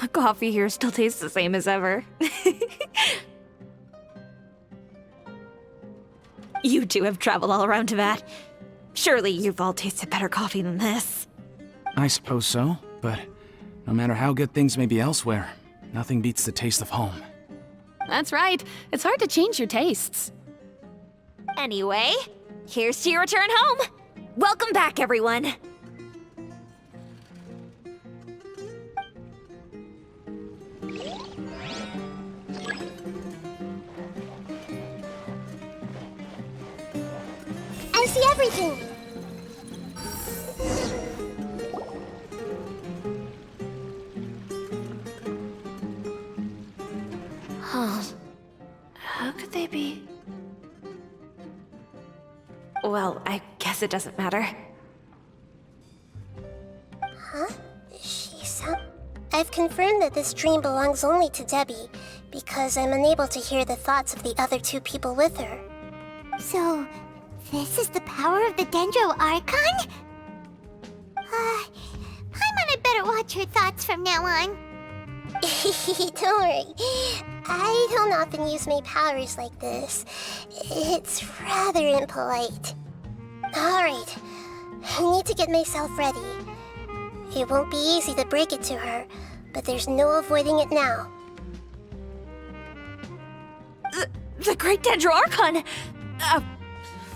The coffee here still tastes the same as ever. You two have traveled all around Tibet. Surely you've all tasted better coffee than this. I suppose so, but no matter how good things may be elsewhere, nothing beats the taste of home. That's right. It's hard to change your tastes. Anyway, here's to your return home. Welcome back, everyone. I see everything! Huh. How could they be? Well, I guess it doesn't matter. Huh? I've confirmed that this dream belongs only to Debbie, because I'm unable to hear the thoughts of the other two people with her. So, this is the power of the Dendro Archon? Paimon had better watch her thoughts from now on. Don't worry. I don't often use my powers like this. It's rather impolite. Alright, I need to get myself ready. It won't be easy to break it to her, but there's no avoiding it now. The Great Dendro Archon!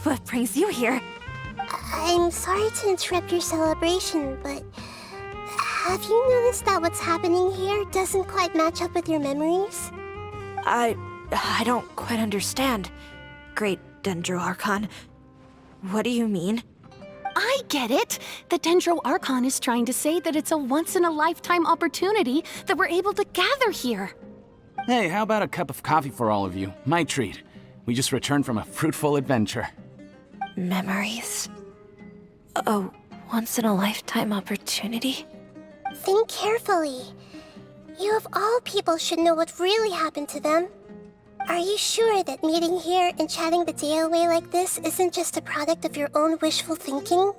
What brings you here? I'm sorry to interrupt your celebration, but have you noticed that what's happening here doesn't quite match up with your memories? I don't quite understand. Great Dendro Archon. What do you mean? I get it. The Dendro Archon is trying to say that it's a once-in-a-lifetime opportunity that we're able to gather here. Hey, how about a cup of coffee for all of you? My treat. We just returned from a fruitful adventure. Memories? A once-in-a-lifetime opportunity? Think carefully. You of all people should know what really happened to them. Are you sure that meeting here and chatting the day away like this isn't just a product of your own wishful thinking?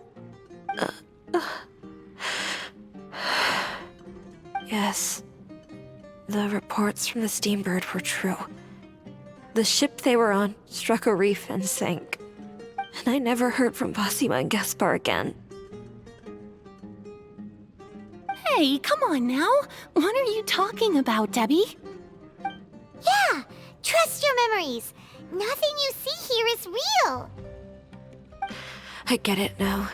Yes. The reports from the Steambird were true. The ship they were on struck a reef and sank. And I never heard from Basima and Gaspar again. Hey, come on now. What are you talking about, Debbie? Yeah, trust your memories. Nothing you see here is real. I get it now.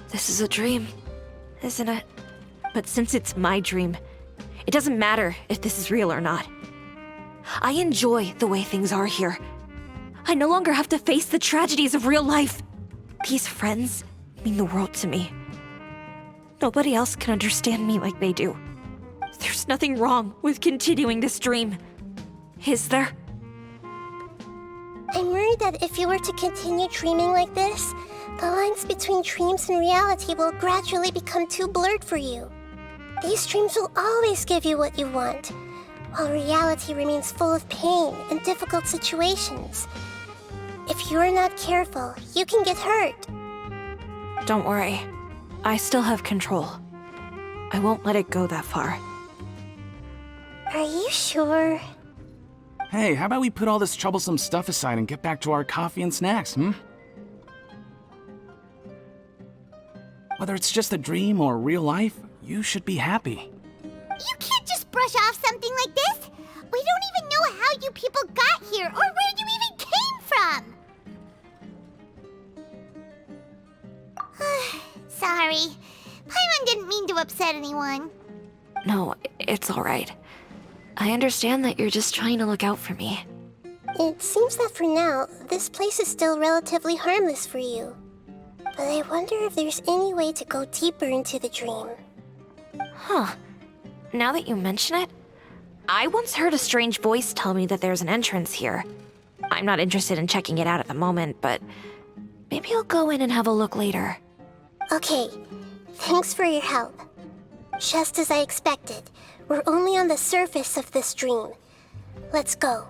This is a dream, isn't it? But since it's my dream, it doesn't matter if this is real or not. I enjoy the way things are here. I no longer have to face the tragedies of real life. These friends mean the world to me. Nobody else can understand me like they do. There's nothing wrong with continuing this dream. Is there? I'm worried that if you were to continue dreaming like this, the lines between dreams and reality will gradually become too blurred for you. These dreams will always give you what you want, while reality remains full of pain and difficult situations. If you're not careful, you can get hurt. Don't worry. I still have control. I won't let it go that far. Are you sure? Hey, how about we put all this troublesome stuff aside and get back to our coffee and snacks, hmm? Whether it's just a dream or real life, you should be happy. You can't just brush off something like this. We don't even know how you people got here or where you even came from. Sorry. Paimon didn't mean to upset anyone. No, it's all right. I understand that you're just trying to look out for me. It seems that for now, this place is still relatively harmless for you. But I wonder if there's any way to go deeper into the dream. Huh. Now that you mention it, I once heard a strange voice tell me that there's an entrance here. I'm not interested in checking it out at the moment, but maybe I'll go in and have a look later. Okay, thanks for your help. Just as I expected, we're only on the surface of this dream. Let's go.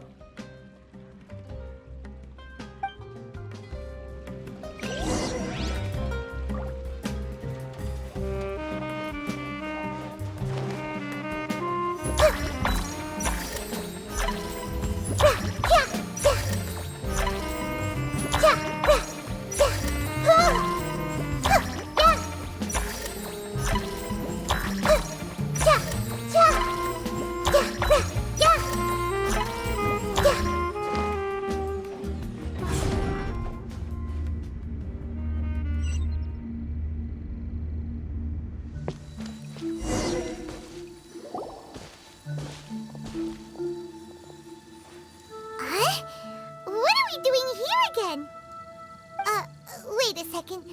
Wait a second.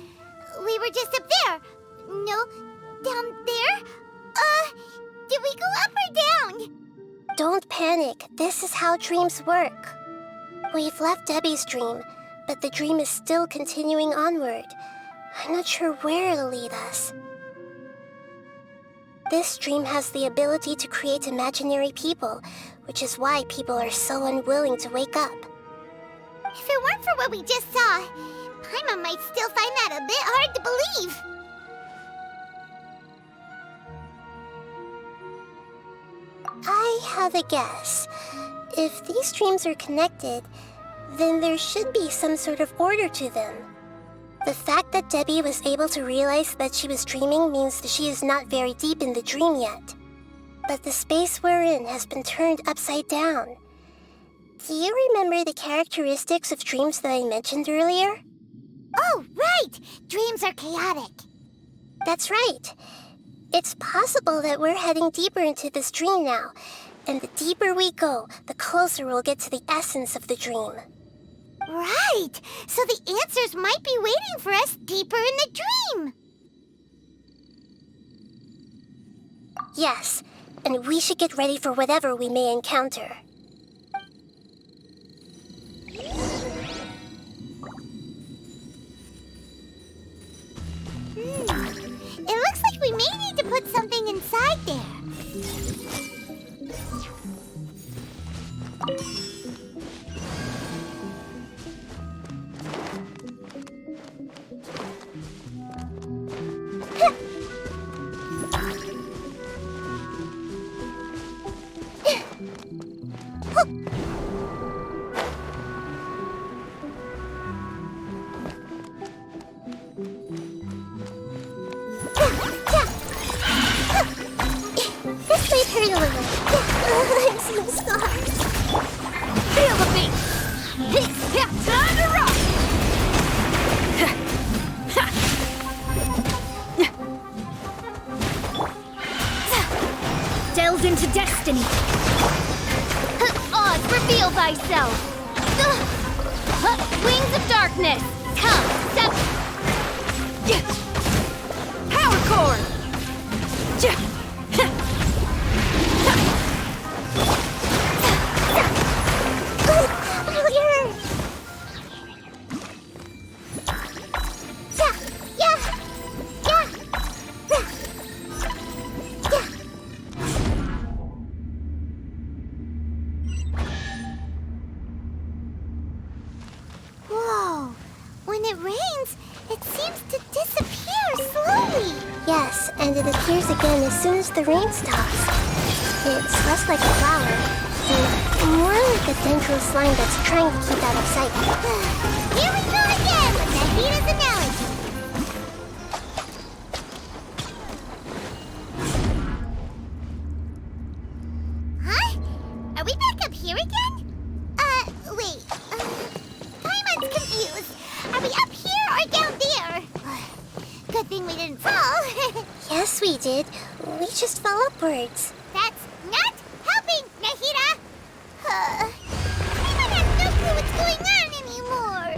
We were just up there. No, down there? Did we go up or down? Don't panic. This is how dreams work. We've left Debbie's dream, but the dream is still continuing onward. I'm not sure where it'll lead us. This dream has the ability to create imaginary people, which is why people are so unwilling to wake up. If it weren't for what we just saw, Paimon might still find that a bit hard to believe. I have a guess. If these dreams are connected, then there should be some sort of order to them. The fact that Debbie was able to realize that she was dreaming means that she is not very deep in the dream yet. But the space we're in has been turned upside down. Do you remember the characteristics of dreams that I mentioned earlier? Oh, right! Dreams are chaotic. That's right. It's possible that we're heading deeper into this dream now, and the deeper we go, the closer we'll get to the essence of the dream. Right! So the answers might be waiting for us deeper in the dream! Yes, and we should get ready for whatever we may encounter. It looks like we may need to put something inside there. This might hurt a little. I'm seeing scars. Feel the beat! Time to rock! Delve into destiny. Odds, reveal thyself. Wings of darkness. Come, power core. Whoa! When it rains, it seems to disappear slowly. Yes, and it appears again as soon as the rain stops. It's less like a flower, and more like a dendro slime that's trying to keep out of sight. Here we go again with Nahida's analogy. Huh? Are we back up here again? Wait. Paimon's confused. Are we up here or down there? Good thing we didn't fall. Yes, we did. We just fell upwards. That's not helping, Nahida! Paimon has no clue what's going on anymore!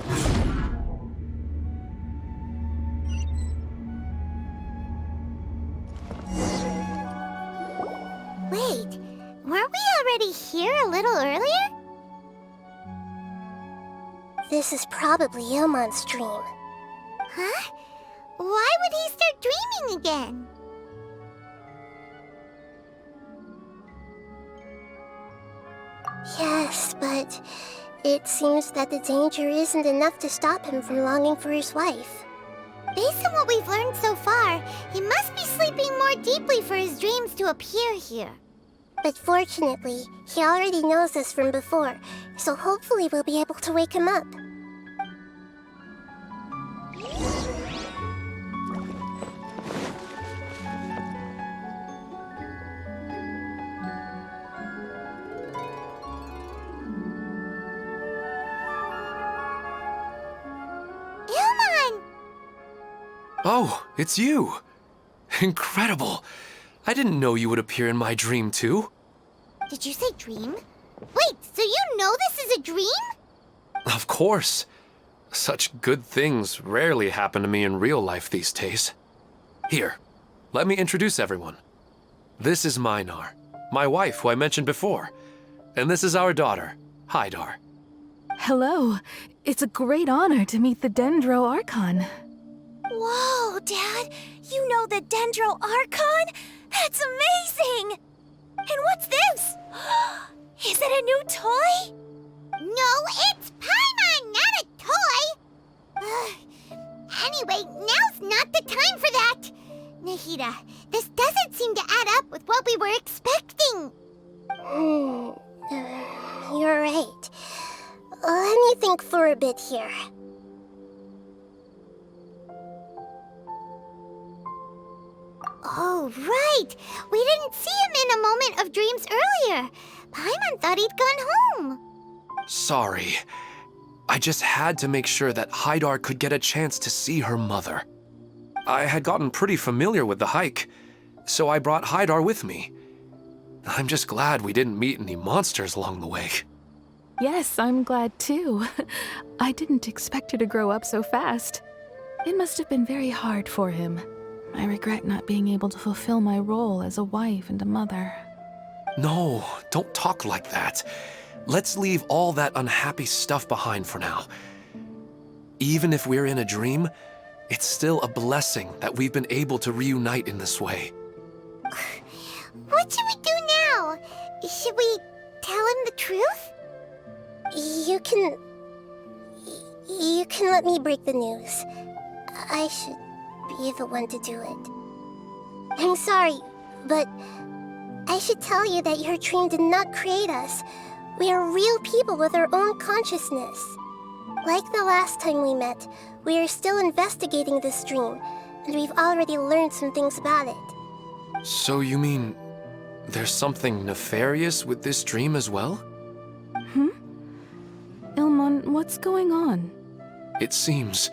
Wait, weren't we already here a little earlier? This is probably Ilmon's dream. Huh? Why would he start dreaming again? Yes, but it seems that the danger isn't enough to stop him from longing for his wife. Based on what we've learned so far, he must be sleeping more deeply for his dreams to appear here. But fortunately, he already knows this from before, so hopefully we'll be able to wake him up. Ilmon! Oh, it's you! Incredible! I didn't know you would appear in my dream, too. Did you say dream? Wait, so you know this is a dream? Of course. Such good things rarely happen to me in real life these days. Here, let me introduce everyone. This is Minar, my wife who I mentioned before. And this is our daughter, Hydar. Hello. It's a great honor to meet the Dendro Archon. Whoa, Dad! You know the Dendro Archon? That's amazing! And what's this? Is it a new toy? No, it's Paimon, not a toy! Anyway, now's not the time for that! Nahida, this doesn't seem to add up with what we were expecting. You're right. Let me think for a bit here. Oh, right! We didn't see him in a moment of dreams earlier. Paimon thought he'd gone home. Sorry. I just had to make sure that Hydar could get a chance to see her mother. I had gotten pretty familiar with the hike, so I brought Hydar with me. I'm just glad we didn't meet any monsters along the way. Yes, I'm glad too. I didn't expect her to grow up so fast. It must have been very hard for him. I regret not being able to fulfill my role as a wife and a mother. No, don't talk like that. Let's leave all that unhappy stuff behind for now. Even if we're in a dream, it's still a blessing that we've been able to reunite in this way. What should we do now? Should we tell him the truth? You can let me break the news. I should be the one to do it. I'm sorry, but I should tell you that your dream did not create us. We are real people with our own consciousness. Like the last time we met, we are still investigating this dream, and we've already learned some things about it. So you mean there's something nefarious with this dream as well? Ilmon, what's going on? It seems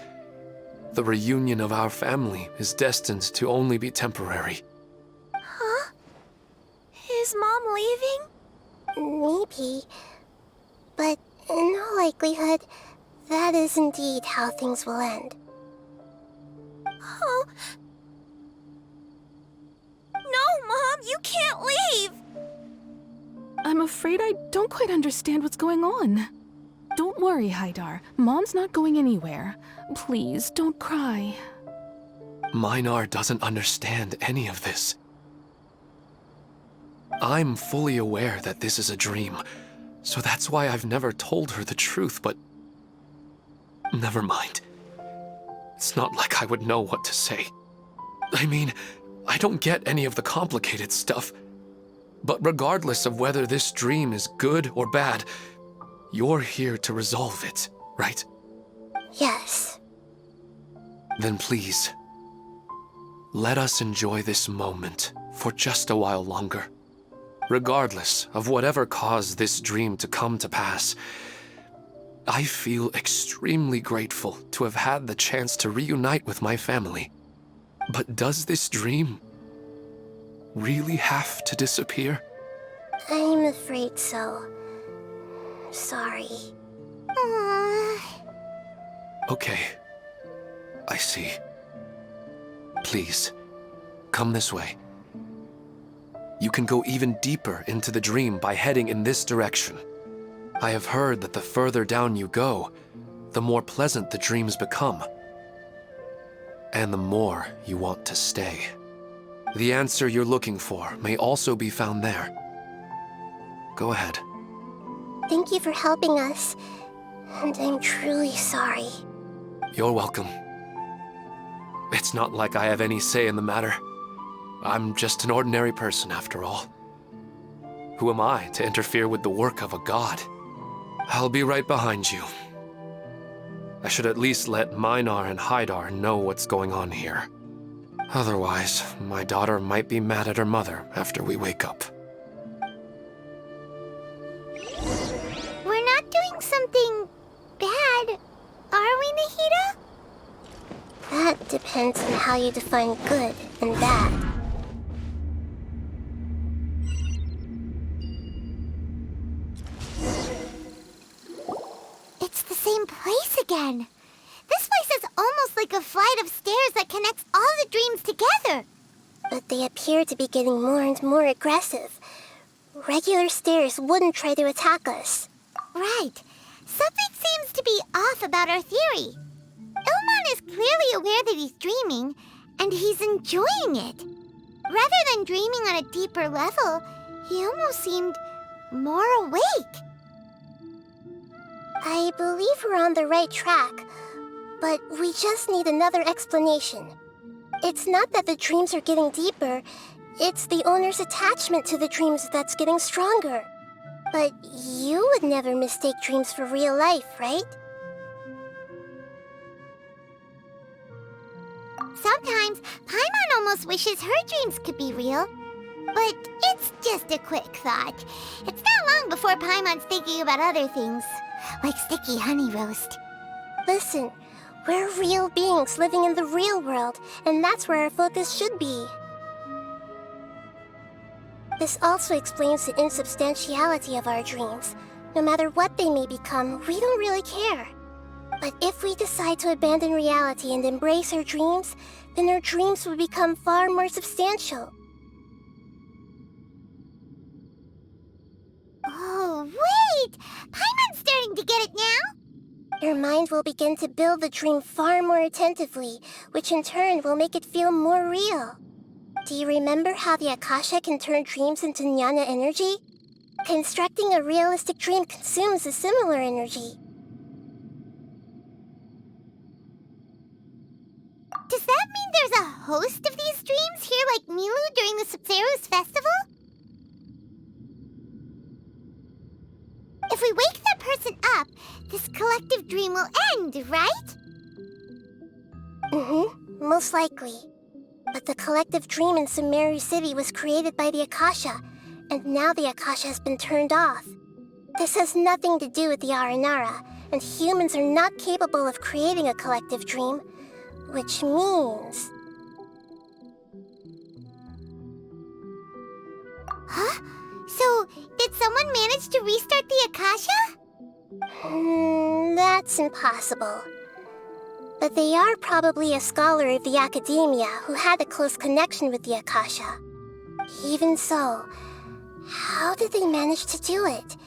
the reunion of our family is destined to only be temporary. Huh? Is Mom leaving? Maybe. But in all likelihood, that is indeed how things will end. Oh. No, Mom, you can't leave! I'm afraid I don't quite understand what's going on. Don't worry, Haidar. Mom's not going anywhere. Please, don't cry. Minar doesn't understand any of this. I'm fully aware that this is a dream, so that's why I've never told her the truth, but... Never mind. It's not like I would know what to say. I mean, I don't get any of the complicated stuff. But regardless of whether this dream is good or bad, you're here to resolve it, right? Yes. Then please, let us enjoy this moment for just a while longer. Regardless of whatever caused this dream to come to pass, I feel extremely grateful to have had the chance to reunite with my family. But does this dream really have to disappear? I'm afraid so. Sorry. Okay, I see. Please, come this way. You can go even deeper into the dream by heading in this direction. I have heard that the further down you go, the more pleasant the dreams become. And the more you want to stay. The answer you're looking for may also be found there. Go ahead. Thank you for helping us, and I'm truly sorry. You're welcome. It's not like I have any say in the matter. I'm just an ordinary person, after all. Who am I to interfere with the work of a god? I'll be right behind you. I should at least let Minar and Haidar know what's going on here. Otherwise, my daughter might be mad at her mother after we wake up. We're not doing something bad, are we, Nahida? That depends on how you define good and bad. It's the same place again. This place is almost like a flight of stairs that connects all the dreams together. But they appear to be getting more and more aggressive. Regular stairs wouldn't try to attack us. Right. Something seems to be off about our theory. Ilmon is clearly aware that he's dreaming, and he's enjoying it. Rather than dreaming on a deeper level, he almost seemed more awake. I believe we're on the right track, but we just need another explanation. It's not that the dreams are getting deeper, it's the owner's attachment to the dreams that's getting stronger. But you would never mistake dreams for real life, right? Sometimes, Paimon almost wishes her dreams could be real. But it's just a quick thought. It's not long before Paimon's thinking about other things, like sticky honey roast. Listen, we're real beings living in the real world, and that's where our focus should be. This also explains the insubstantiality of our dreams. No matter what they may become, we don't really care. But if we decide to abandon reality and embrace our dreams, then our dreams will become far more substantial. Oh, wait! Paimon's starting to get it now? Your mind will begin to build the dream far more attentively, which in turn will make it feel more real. Do you remember how the Akasha can turn dreams into jnana energy? Constructing a realistic dream consumes a similar energy. Does that mean there's a host of these dreams here like Milu during the Sabzeruz festival? If we wake that person up, this collective dream will end, right? Mm-hmm, most likely. But the collective dream in Sumeru City was created by the Akasha, and now the Akasha has been turned off. This has nothing to do with the Aranara, and humans are not capable of creating a collective dream, which means... Huh? So, did someone manage to restart the Akasha? That's impossible. But they are probably a scholar of the academia who had a close connection with the Akasha. Even so, how did they manage to do it?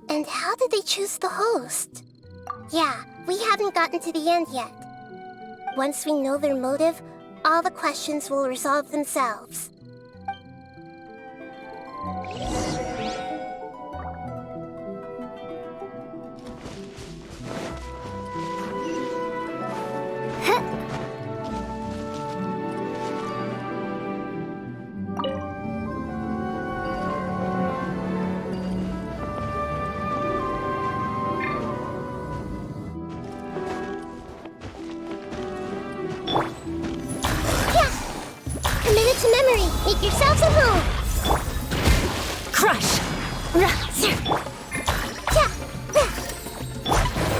And how did they choose the host? Yeah, we haven't gotten to the end yet. Once we know their motive, all the questions will resolve themselves. Commit it to memory. Make yourselves at home. Crush!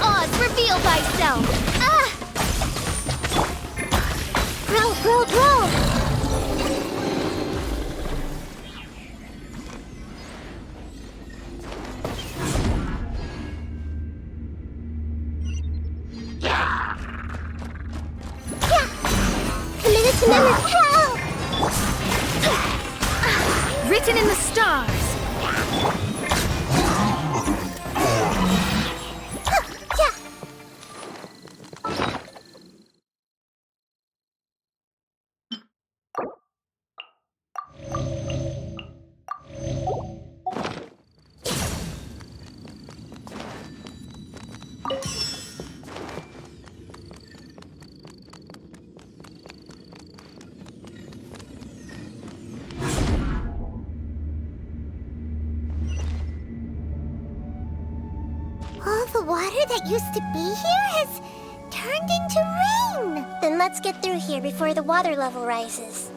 Oz, reveal thyself! Grow, grow, grow! Committed to memory. Written in the stars! All the water that used to be here has turned into rain. Then let's get through here before the water level rises.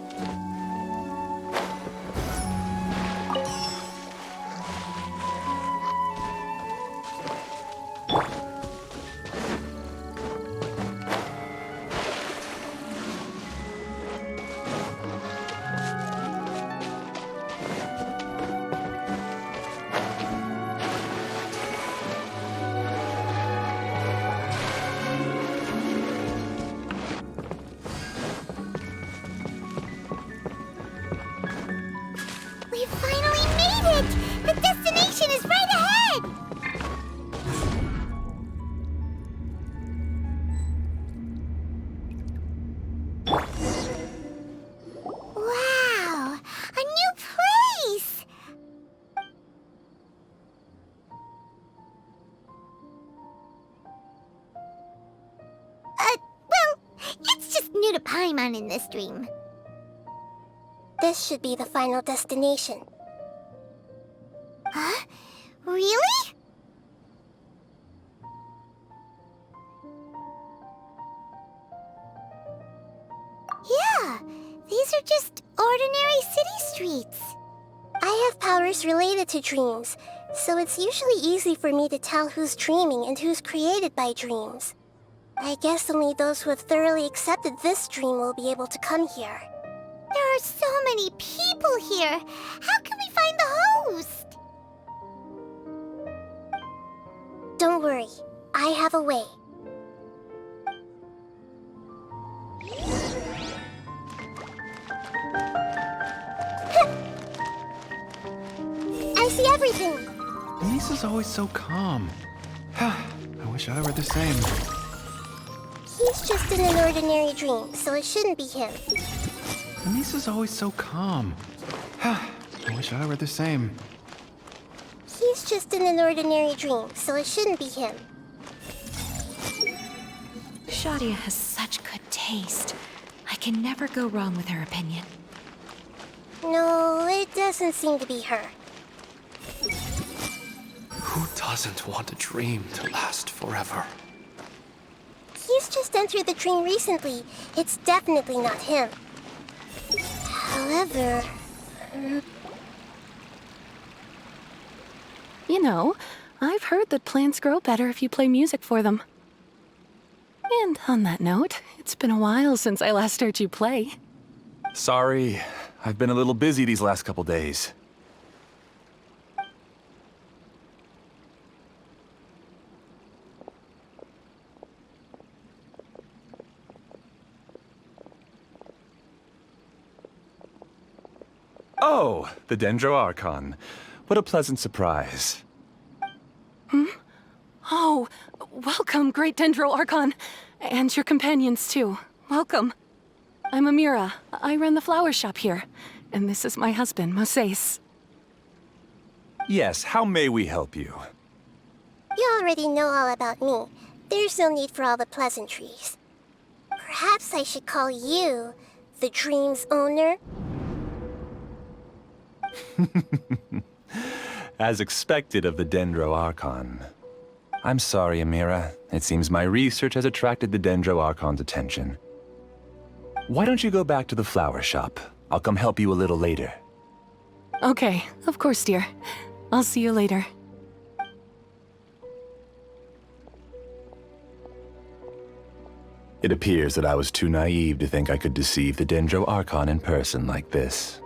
We finally made it! The destination is right ahead! Wow! A new place! Well, it's just new to Paimon in this dream. This should be the final destination. Huh? Really? Yeah, these are just ordinary city streets. I have powers related to dreams, so it's usually easy for me to tell who's dreaming and who's created by dreams. I guess only those who have thoroughly accepted this dream will be able to come here. There are so many people here. How can we find the host? Don't worry, I have a way. I see everything. Lisa's always so calm. I wish I were the same. He's just in an ordinary dream, so it shouldn't be him. Lisa's always so calm. I wish I were the same. He's just in an ordinary dream, so it shouldn't be him. Shadia has such good taste. I can never go wrong with her opinion. No, it doesn't seem to be her. Who doesn't want a dream to last forever? He's just entered the dream recently. It's definitely not him. However... You know, I've heard that plants grow better if you play music for them. And on that note, it's been a while since I last heard you play. Sorry, I've been a little busy these last couple days. Oh, the Dendro Archon. What a pleasant surprise. Oh, welcome, Great Dendro Archon. And your companions, too. Welcome. I'm Amira. I run the flower shop here. And this is my husband, Moses. Yes, how may we help you? You already know all about me. There's no need for all the pleasantries. Perhaps I should call you the dream's owner? As expected of the Dendro Archon. I'm sorry, Amira. It seems my research has attracted the Dendro Archon's attention. Why don't you go back to the flower shop? I'll come help you a little later. Okay, of course, dear. I'll see you later. It appears that I was too naive to think I could deceive the Dendro Archon in person like this.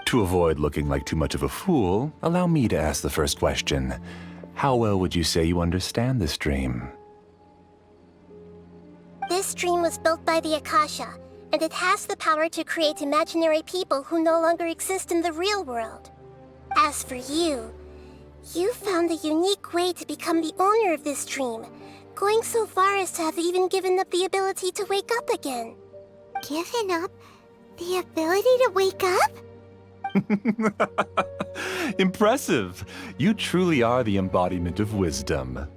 To avoid looking like too much of a fool, allow me to ask the first question. How well would you say you understand this dream? This dream was built by the Akasha, and it has the power to create imaginary people who no longer exist in the real world. As for you, you found a unique way to become the owner of this dream, going so far as to have even given up the ability to wake up again. Given up the ability to wake up? Impressive! You truly are the embodiment of wisdom.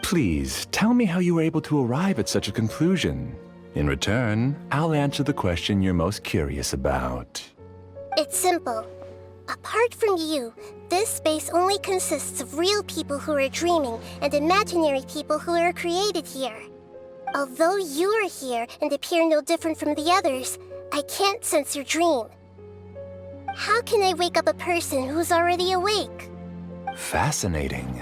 Please, tell me how you were able to arrive at such a conclusion. In return, I'll answer the question you're most curious about. It's simple. Apart from you, this space only consists of real people who are dreaming and imaginary people who are created here. Although you are here and appear no different from the others, I can't sense your dream. How can I wake up a person who's already awake? Fascinating.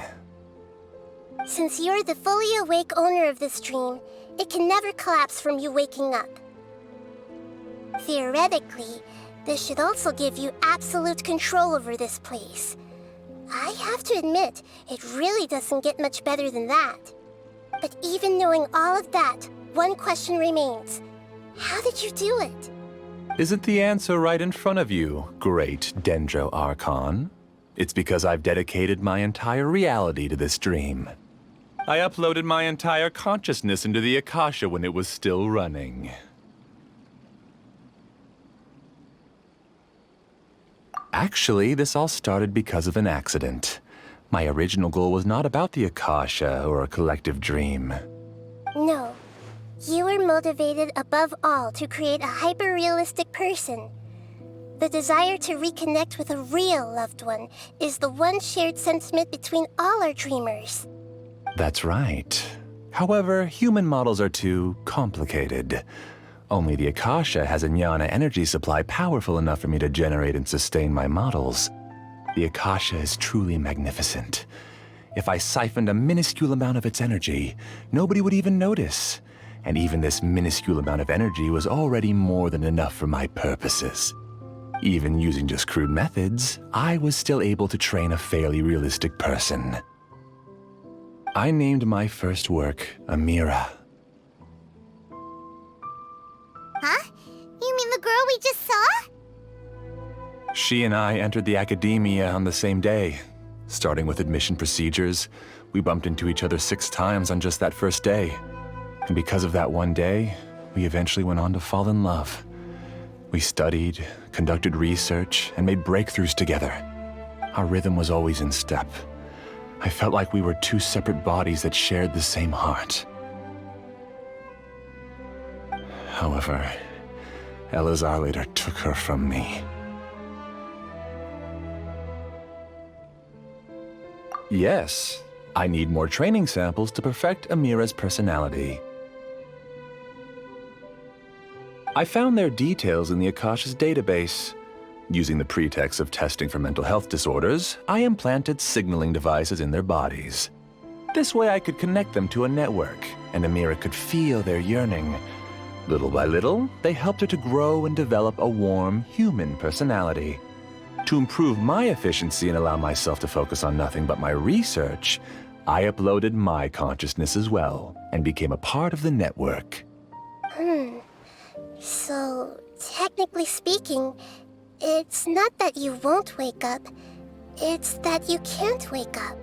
Since you're the fully awake owner of this dream, it can never collapse from you waking up. Theoretically, this should also give you absolute control over this place. I have to admit, it really doesn't get much better than that. But even knowing all of that, one question remains. How did you do it? Isn't the answer right in front of you, Great Dendro Archon? It's because I've dedicated my entire reality to this dream. I uploaded my entire consciousness into the Akasha when it was still running. Actually, this all started because of an accident. My original goal was not about the Akasha or a collective dream. No. You were motivated above all to create a hyper-realistic person. The desire to reconnect with a real loved one is the one shared sentiment between all our dreamers. That's right. However, human models are too complicated. Only the Akasha has a jnana energy supply powerful enough for me to generate and sustain my models. The Akasha is truly magnificent. If I siphoned a minuscule amount of its energy, nobody would even notice. And even this minuscule amount of energy was already more than enough for my purposes. Even using just crude methods, I was still able to train a fairly realistic person. I named my first work Amira. Huh? You mean the girl we just saw? She and I entered the academia on the same day. Starting with admission procedures, we bumped into each other 6 times on just that first day. And because of that one day, we eventually went on to fall in love. We studied, conducted research, and made breakthroughs together. Our rhythm was always in step. I felt like we were 2 separate bodies that shared the same heart. However, Elazar later took her from me. Yes, I need more training samples to perfect Amira's personality. I found their details in the Akasha's database. Using the pretext of testing for mental health disorders, I implanted signaling devices in their bodies. This way I could connect them to a network, and Amira could feel their yearning. Little by little, they helped her to grow and develop a warm, human personality. To improve my efficiency and allow myself to focus on nothing but my research, I uploaded my consciousness as well, and became a part of the network. So, technically speaking, it's not that you won't wake up, it's that you can't wake up.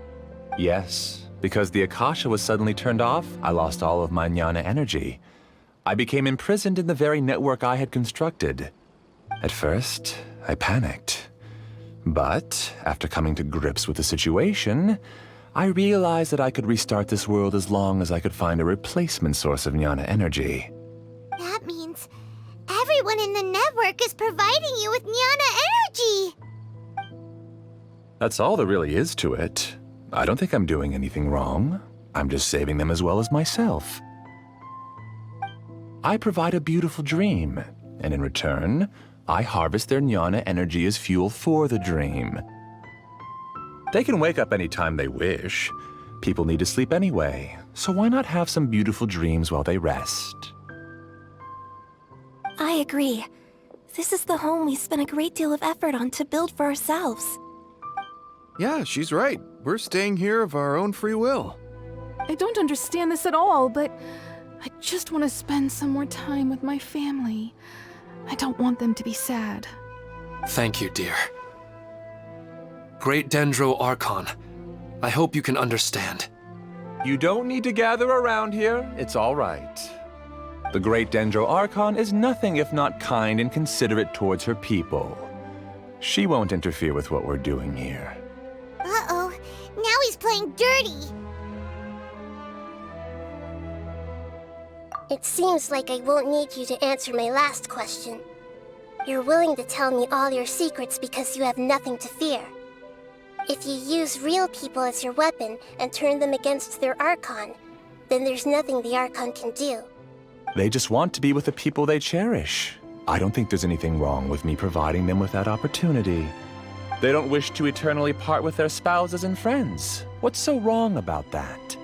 Yes, because the Akasha was suddenly turned off, I lost all of my jnana energy. I became imprisoned in the very network I had constructed. At first, I panicked. But, after coming to grips with the situation, I realized that I could restart this world as long as I could find a replacement source of jnana energy. That means everyone in the network is providing you with jnana energy! That's all there really is to it. I don't think I'm doing anything wrong. I'm just saving them as well as myself. I provide a beautiful dream, and in return, I harvest their jnana energy as fuel for the dream. They can wake up any time they wish. People need to sleep anyway, so why not have some beautiful dreams while they rest? I agree. This is the home we spent a great deal of effort on to build for ourselves. Yeah, she's right. We're staying here of our own free will. I don't understand this at all, but I just want to spend some more time with my family. I don't want them to be sad. Thank you, dear. Great Dendro Archon, I hope you can understand. You don't need to gather around here. It's all right. The Great Dendro Archon is nothing if not kind and considerate towards her people. She won't interfere with what we're doing here. Uh-oh, now he's playing dirty! It seems like I won't need you to answer my last question. You're willing to tell me all your secrets because you have nothing to fear. If you use real people as your weapon and turn them against their Archon, then there's nothing the Archon can do. They just want to be with the people they cherish. I don't think there's anything wrong with me providing them with that opportunity. They don't wish to eternally part with their spouses and friends. What's so wrong about that?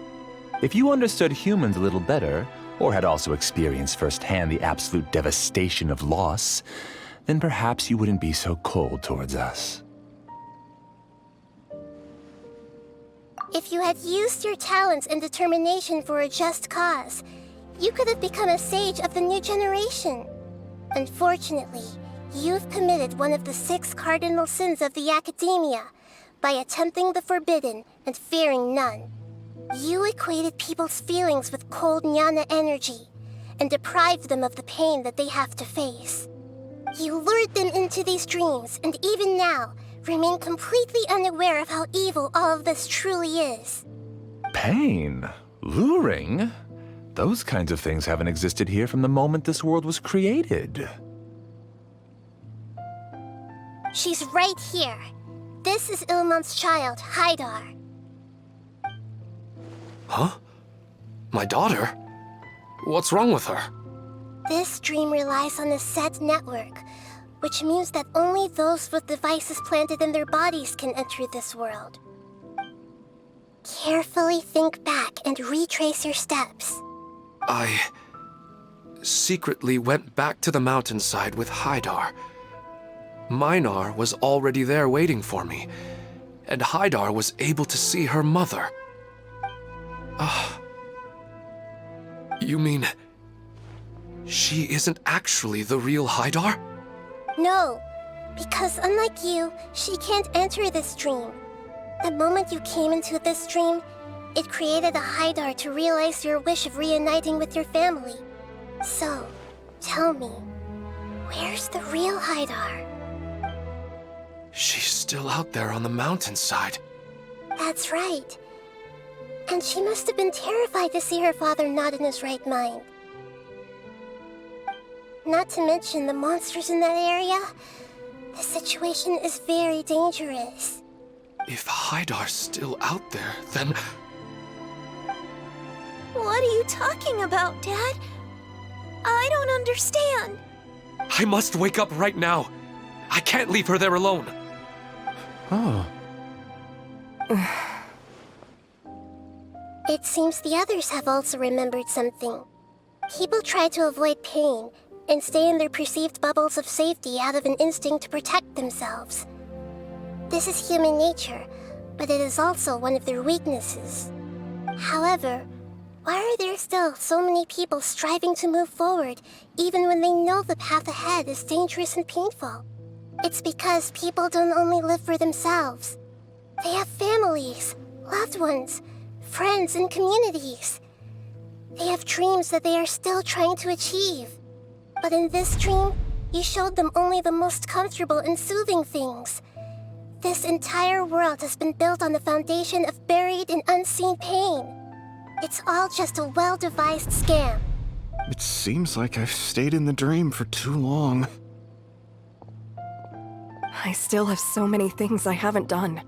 If you understood humans a little better, or had also experienced firsthand the absolute devastation of loss, then perhaps you wouldn't be so cold towards us. If you had used your talents and determination for a just cause, you could have become a sage of the new generation. Unfortunately, you've committed one of the 6 cardinal sins of the Academia by attempting the forbidden and fearing none. You equated people's feelings with cold jnana energy and deprived them of the pain that they have to face. You lured them into these dreams and even now remain completely unaware of how evil all of this truly is. Pain? Luring? Those kinds of things haven't existed here from the moment this world was created. She's right here. This is Ilmon's child, Haidar. Huh? My daughter? What's wrong with her? This dream relies on a set network, which means that only those with devices planted in their bodies can enter this world. Carefully think back and retrace your steps. I secretly went back to the mountainside with Haidar. Minar was already there waiting for me, and Haidar was able to see her mother. You mean she isn't actually the real Haidar? No, because unlike you, she can't enter this dream. The moment you came into this dream, it created a Haidar to realize your wish of reuniting with your family. So, tell me, where's the real Haidar? She's still out there on the mountainside. That's right. And she must have been terrified to see her father not in his right mind. Not to mention the monsters in that area. The situation is very dangerous. If Hydar's still out there, then What are you talking about, Dad? I don't understand. I must wake up right now. I can't leave her there alone. Oh. It seems the others have also remembered something. People try to avoid pain and stay in their perceived bubbles of safety out of an instinct to protect themselves. This is human nature, but it is also one of their weaknesses. However, why are there still so many people striving to move forward, even when they know the path ahead is dangerous and painful? It's because people don't only live for themselves. They have families, loved ones, friends, and communities. They have dreams that they are still trying to achieve. But in this dream, you showed them only the most comfortable and soothing things. This entire world has been built on the foundation of buried and unseen pain. It's all just a well-devised scam. It seems like I've stayed in the dream for too long. I still have so many things I haven't done.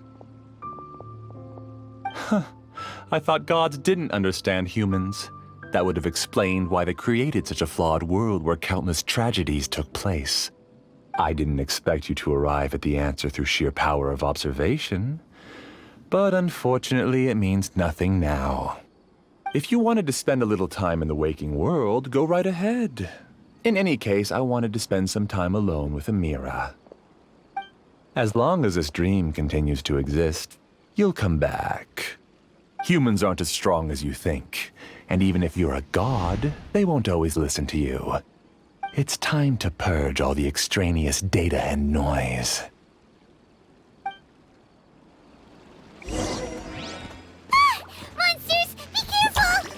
I thought gods didn't understand humans. That would have explained why they created such a flawed world where countless tragedies took place. I didn't expect you to arrive at the answer through sheer power of observation. But unfortunately, it means nothing now. If you wanted to spend a little time in the waking world, go right ahead. In any case, I wanted to spend some time alone with Amira. As long as this dream continues to exist, you'll come back. Humans aren't as strong as you think, and even if you're a god, they won't always listen to you. It's time to purge all the extraneous data and noise. Monsters, be careful!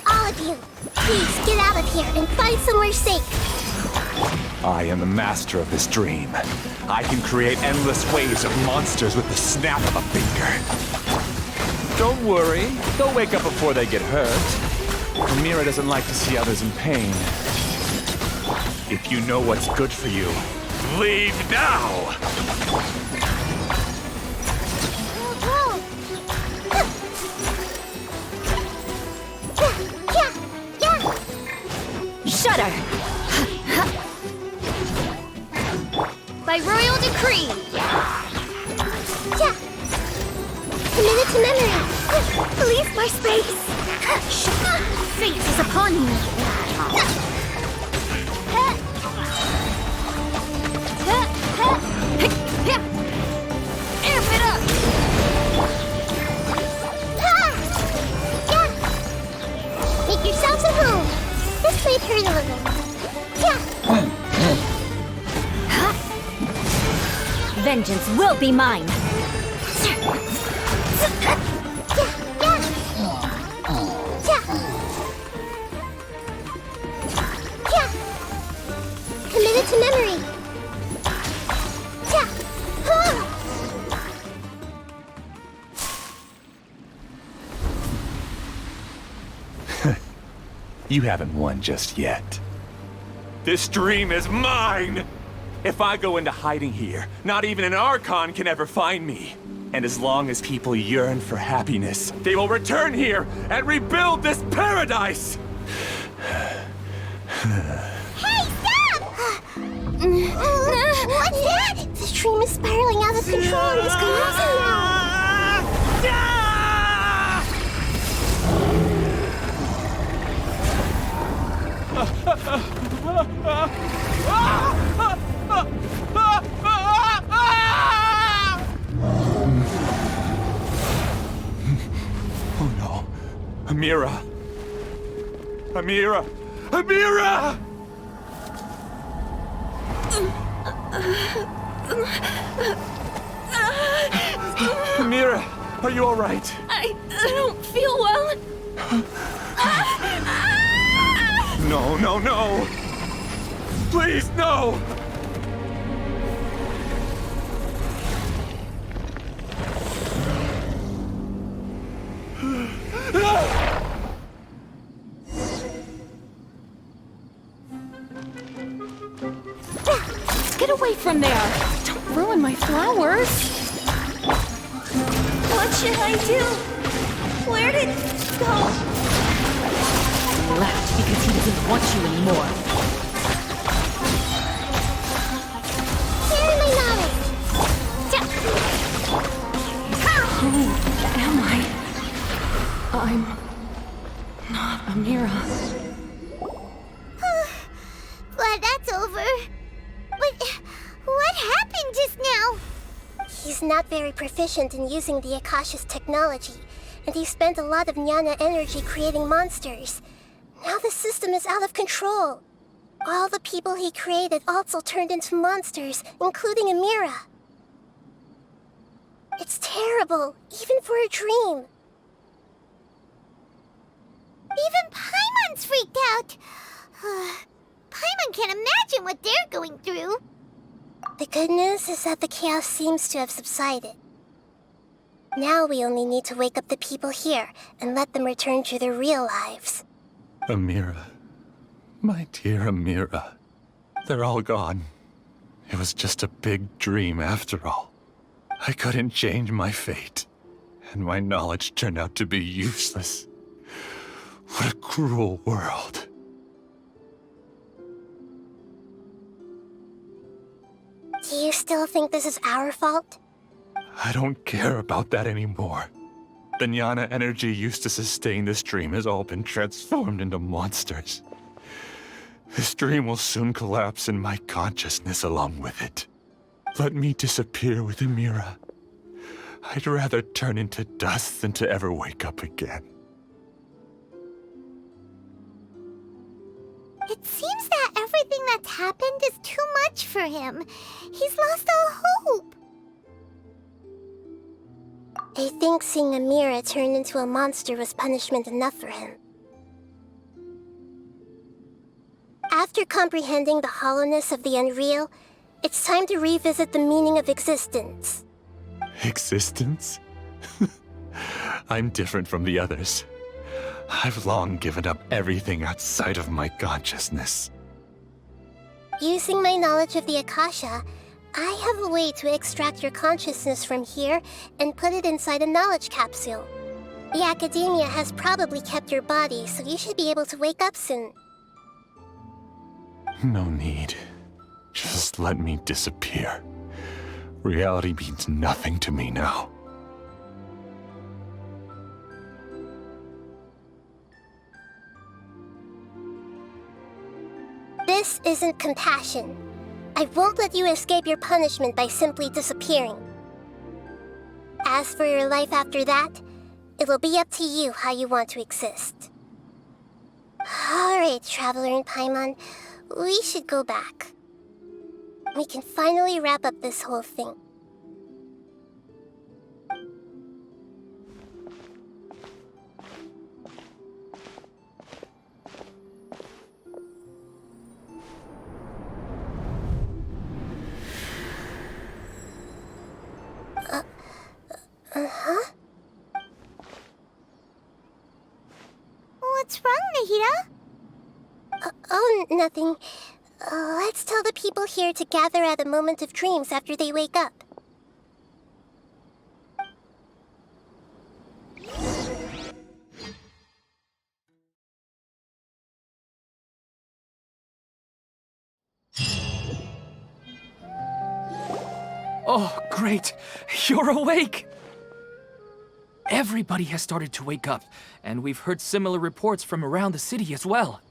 All of you, please get out of here and find somewhere safe. I am the master of this dream. I can create endless waves of monsters with the snap of a finger. Don't worry, they'll wake up before they get hurt. Amira doesn't like to see others in pain. If you know what's good for you, leave now! Shudder! By royal decree! Commit it to memory. Leave my space! Fate is upon you! Amp it up! Make yourselves at home. This might hurt a little. Vengeance will be mine! Committed to memory. You haven't won just yet. This dream is mine! If I go into hiding here, not even an Archon can ever find me. And as long as people yearn for happiness, they will return here and rebuild this paradise! Hey, stop! What's that? This dream is spiraling out of control. It's collapsing now. Oh no. Amira! Amira! Amira! Amira, are you all right? I don't feel well. No, no, no! Please, no! Get away from there! Don't ruin my flowers! What should I do? Where did it go? He left because he doesn't want you anymore. Share my knowledge! Who am I? I'm not Amira. Glad that's over. But what happened just now? He's not very proficient in using the Akasha's technology, and he spent a lot of Jnana energy creating monsters. Now the system is out of control. All the people he created also turned into monsters, including Amira. It's terrible, even for a dream. Even Paimon's freaked out. Paimon can't imagine what they're going through. The good news is that the chaos seems to have subsided. Now we only need to wake up the people here and let them return to their real lives. Amira. My dear Amira. They're all gone. It was just a big dream after all. I couldn't change my fate, and my knowledge turned out to be useless. What a cruel world. Do you still think this is our fault? I don't care about that anymore. The Jnana energy used to sustain this dream has all been transformed into monsters. This dream will soon collapse and my consciousness along with it. Let me disappear with Amira. I'd rather turn into dust than to ever wake up again. It seems that everything that's happened is too much for him. He's lost all hope. I think seeing Amira turn into a monster was punishment enough for him. After comprehending the hollowness of the unreal, it's time to revisit the meaning of existence. Existence? I'm different from the others. I've long given up everything outside of my consciousness. Using my knowledge of the Akasha, I have a way to extract your consciousness from here and put it inside a knowledge capsule. The Academia has probably kept your body, so you should be able to wake up soon. No need. Just let me disappear. Reality means nothing to me now. This isn't compassion. I won't let you escape your punishment by simply disappearing. As for your life after that, it'll be up to you how you want to exist. Alright, Traveler and Paimon, we should go back. We can finally wrap up this whole thing. What's wrong, Nahida? Oh, nothing. Let's tell the people here to gather at a moment of dreams after they wake up. Oh, great! You're awake! Everybody has started to wake up, and we've heard similar reports from around the city as well.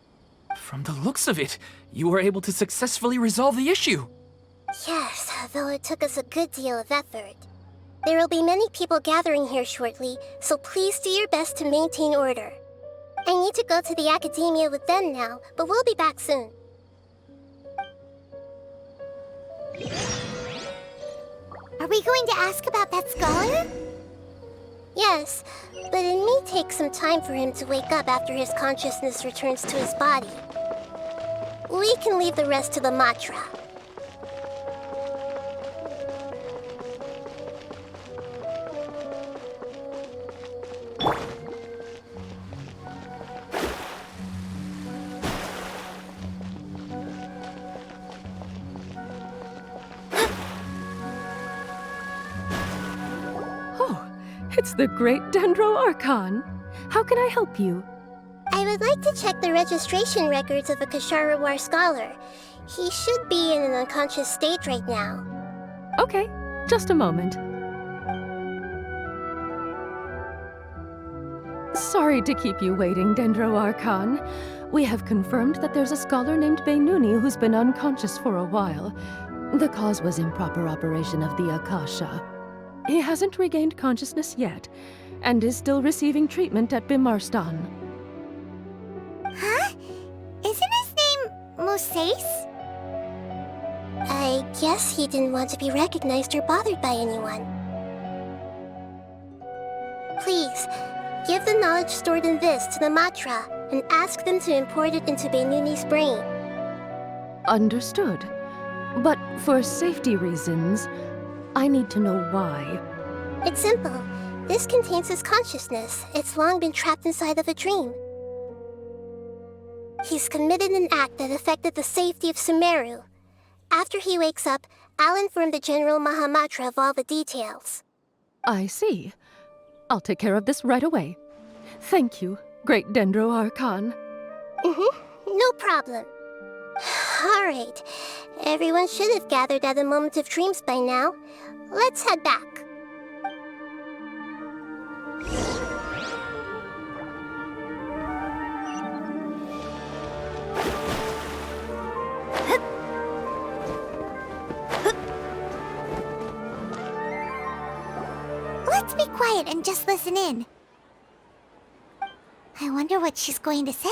From the looks of it, you were able to successfully resolve the issue. Yes, though it took us a good deal of effort. There will be many people gathering here shortly, so please do your best to maintain order. I need to go to the Academia with them now, but we'll be back soon. Are we going to ask about that scholar? Yes, but it may take some time for him to wake up after his consciousness returns to his body. We can leave the rest to the Matra. It's the great Dendro Archon. How can I help you? I would like to check the registration records of a Kasharawar scholar. He should be in an unconscious state right now. Okay, just a moment. Sorry to keep you waiting, Dendro Archon. We have confirmed that there's a scholar named Beinuni who's been unconscious for a while. The cause was improper operation of the Akasha. He hasn't regained consciousness yet, and is still receiving treatment at Bimarstan. Huh? Isn't his name Moses? I guess he didn't want to be recognized or bothered by anyone. Please, give the knowledge stored in this to the Matra and ask them to import it into Beinuni's brain. Understood. But for safety reasons, I need to know why. It's simple. This contains his consciousness. It's long been trapped inside of a dream. He's committed an act that affected the safety of Sumeru. After he wakes up, I'll inform the General Mahamatra of all the details. I see. I'll take care of this right away. Thank you, Great Dendro Archon. No problem. All right. Everyone should have gathered at the Moment of Dreams by now. Let's head back. Let's be quiet and just listen in. I wonder what she's going to say.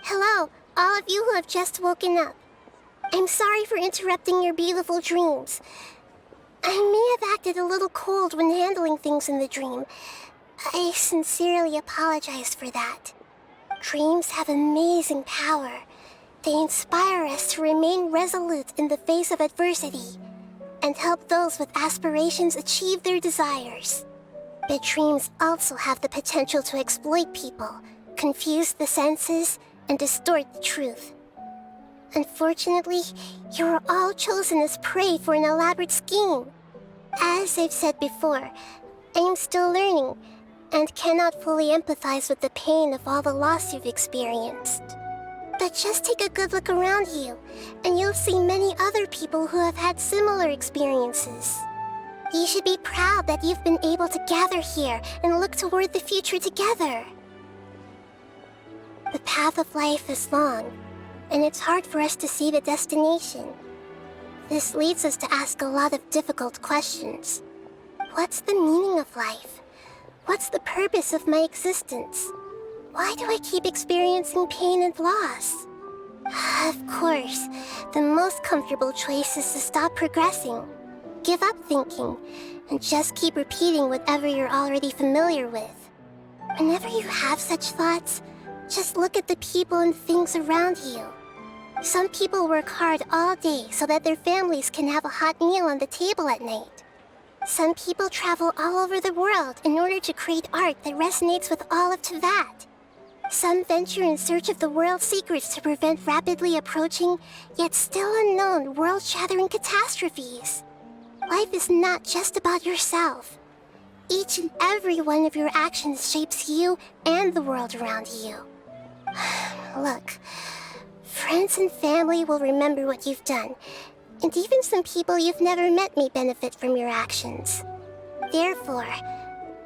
Hello, all of you who have just woken up. I'm sorry for interrupting your beautiful dreams. I may have acted a little cold when handling things in the dream. I sincerely apologize for that. Dreams have amazing power. They inspire us to remain resolute in the face of adversity and help those with aspirations achieve their desires. But dreams also have the potential to exploit people, confuse the senses, and distort the truth. Unfortunately, you were all chosen as prey for an elaborate scheme. As I've said before, I am still learning, and cannot fully empathize with the pain of all the loss you've experienced. But just take a good look around you, and you'll see many other people who have had similar experiences. You should be proud that you've been able to gather here and look toward the future together. The path of life is long, and it's hard for us to see the destination. This leads us to ask a lot of difficult questions. What's the meaning of life? What's the purpose of my existence? Why do I keep experiencing pain and loss? Of course, the most comfortable choice is to stop progressing. Give up thinking, and just keep repeating whatever you're already familiar with. Whenever you have such thoughts, just look at the people and things around you. Some people work hard all day so that their families can have a hot meal on the table at night. Some people travel all over the world in order to create art that resonates with all of Teyvat. Some venture in search of the world's secrets to prevent rapidly approaching, yet still unknown, world-shattering catastrophes. Life is not just about yourself. Each and every one of your actions shapes you and the world around you. Look, friends and family will remember what you've done, and even some people you've never met may benefit from your actions. Therefore,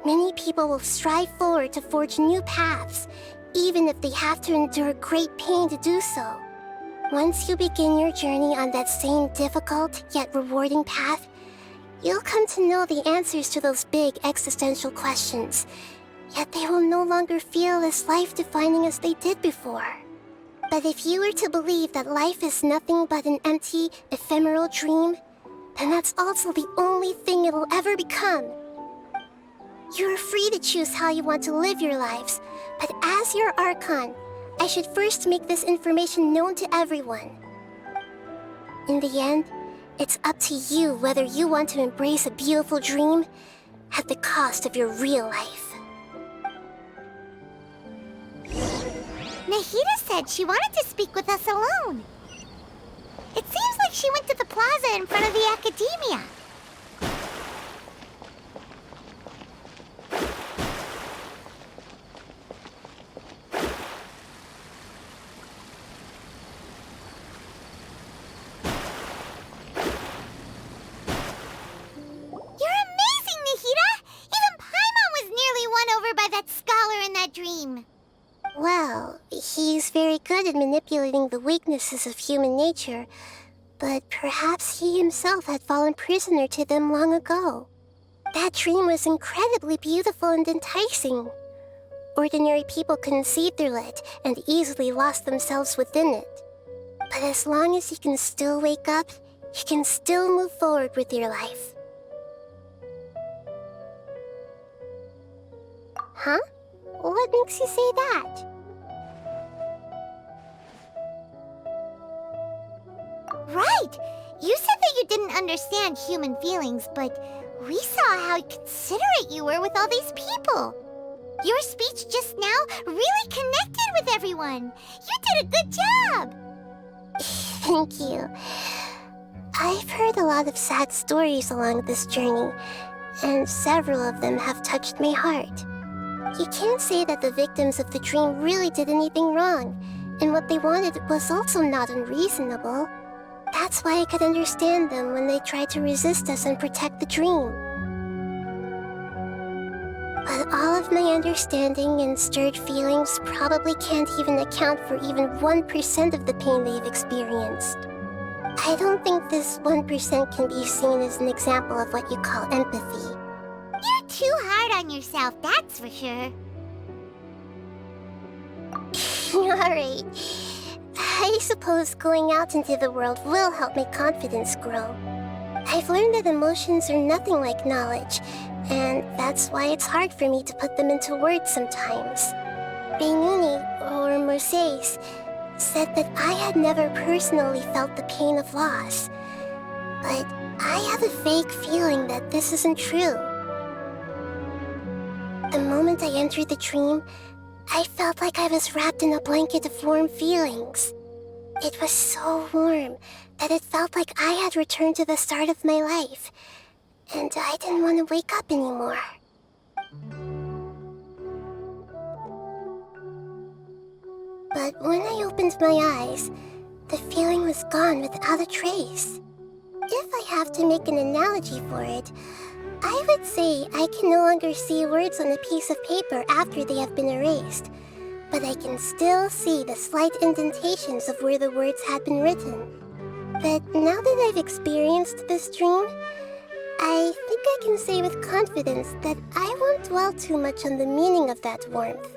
many people will strive forward to forge new paths, even if they have to endure great pain to do so. Once you begin your journey on that same difficult yet rewarding path, you'll come to know the answers to those big existential questions, yet they will no longer feel as life-defining as they did before. But if you were to believe that life is nothing but an empty, ephemeral dream, then that's also the only thing it'll ever become. You're free to choose how you want to live your lives, but as your Archon, I should first make this information known to everyone. In the end, it's up to you whether you want to embrace a beautiful dream at the cost of your real life. Nahida said she wanted to speak with us alone. It seems like she went to the plaza in front of the academia. exploiting the weaknesses of human nature, but perhaps he himself had fallen prisoner to them long ago. That dream was incredibly beautiful and enticing. Ordinary people couldn't see through it and easily lost themselves within it. But as long as you can still wake up, you can still move forward with your life. Huh? What makes you say that? Right! You said that you didn't understand human feelings, but we saw how considerate you were with all these people. Your speech just now really connected with everyone. You did a good job! Thank you. I've heard a lot of sad stories along this journey, and several of them have touched my heart. You can't say that the victims of the dream really did anything wrong, and what they wanted was also not unreasonable. That's why I could understand them when they tried to resist us and protect the dream. But all of my understanding and stirred feelings probably can't even account for even 1% of the pain they've experienced. I don't think this 1% can be seen as an example of what you call empathy. You're too hard on yourself, that's for sure. Alright. I suppose going out into the world will help my confidence grow. I've learned that emotions are nothing like knowledge, and that's why it's hard for me to put them into words sometimes. Beinuni, or Moses, said that I had never personally felt the pain of loss, but I have a vague feeling that this isn't true. The moment I entered the dream, I felt like I was wrapped in a blanket of warm feelings. It was so warm that it felt like I had returned to the start of my life, and I didn't want to wake up anymore. But when I opened my eyes, the feeling was gone without a trace. If I have to make an analogy for it, I would say I can no longer see words on a piece of paper after they have been erased, but I can still see the slight indentations of where the words had been written. But now that I've experienced this dream, I think I can say with confidence that I won't dwell too much on the meaning of that warmth.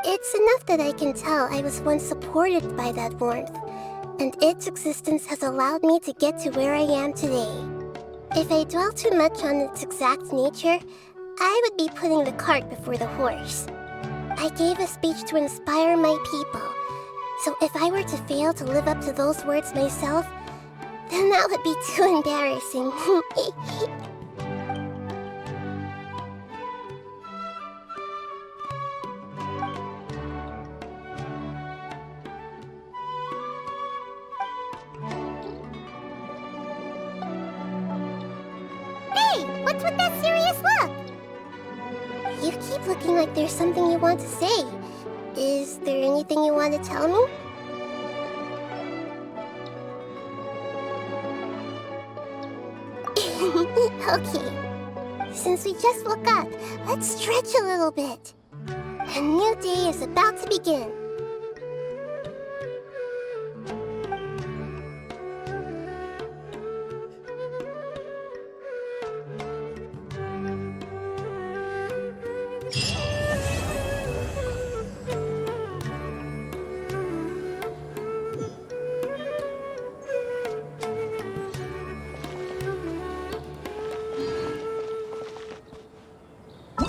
It's enough that I can tell I was once supported by that warmth, and its existence has allowed me to get to where I am today. If I dwell too much on its exact nature, I would be putting the cart before the horse. I gave a speech to inspire my people, so if I were to fail to live up to those words myself, then that would be too embarrassing. Hey, what's with that serious look? You keep looking like there's something you want to say. Is there anything you want to tell me? Okay. Since we just woke up, let's stretch a little bit. A new day is about to begin.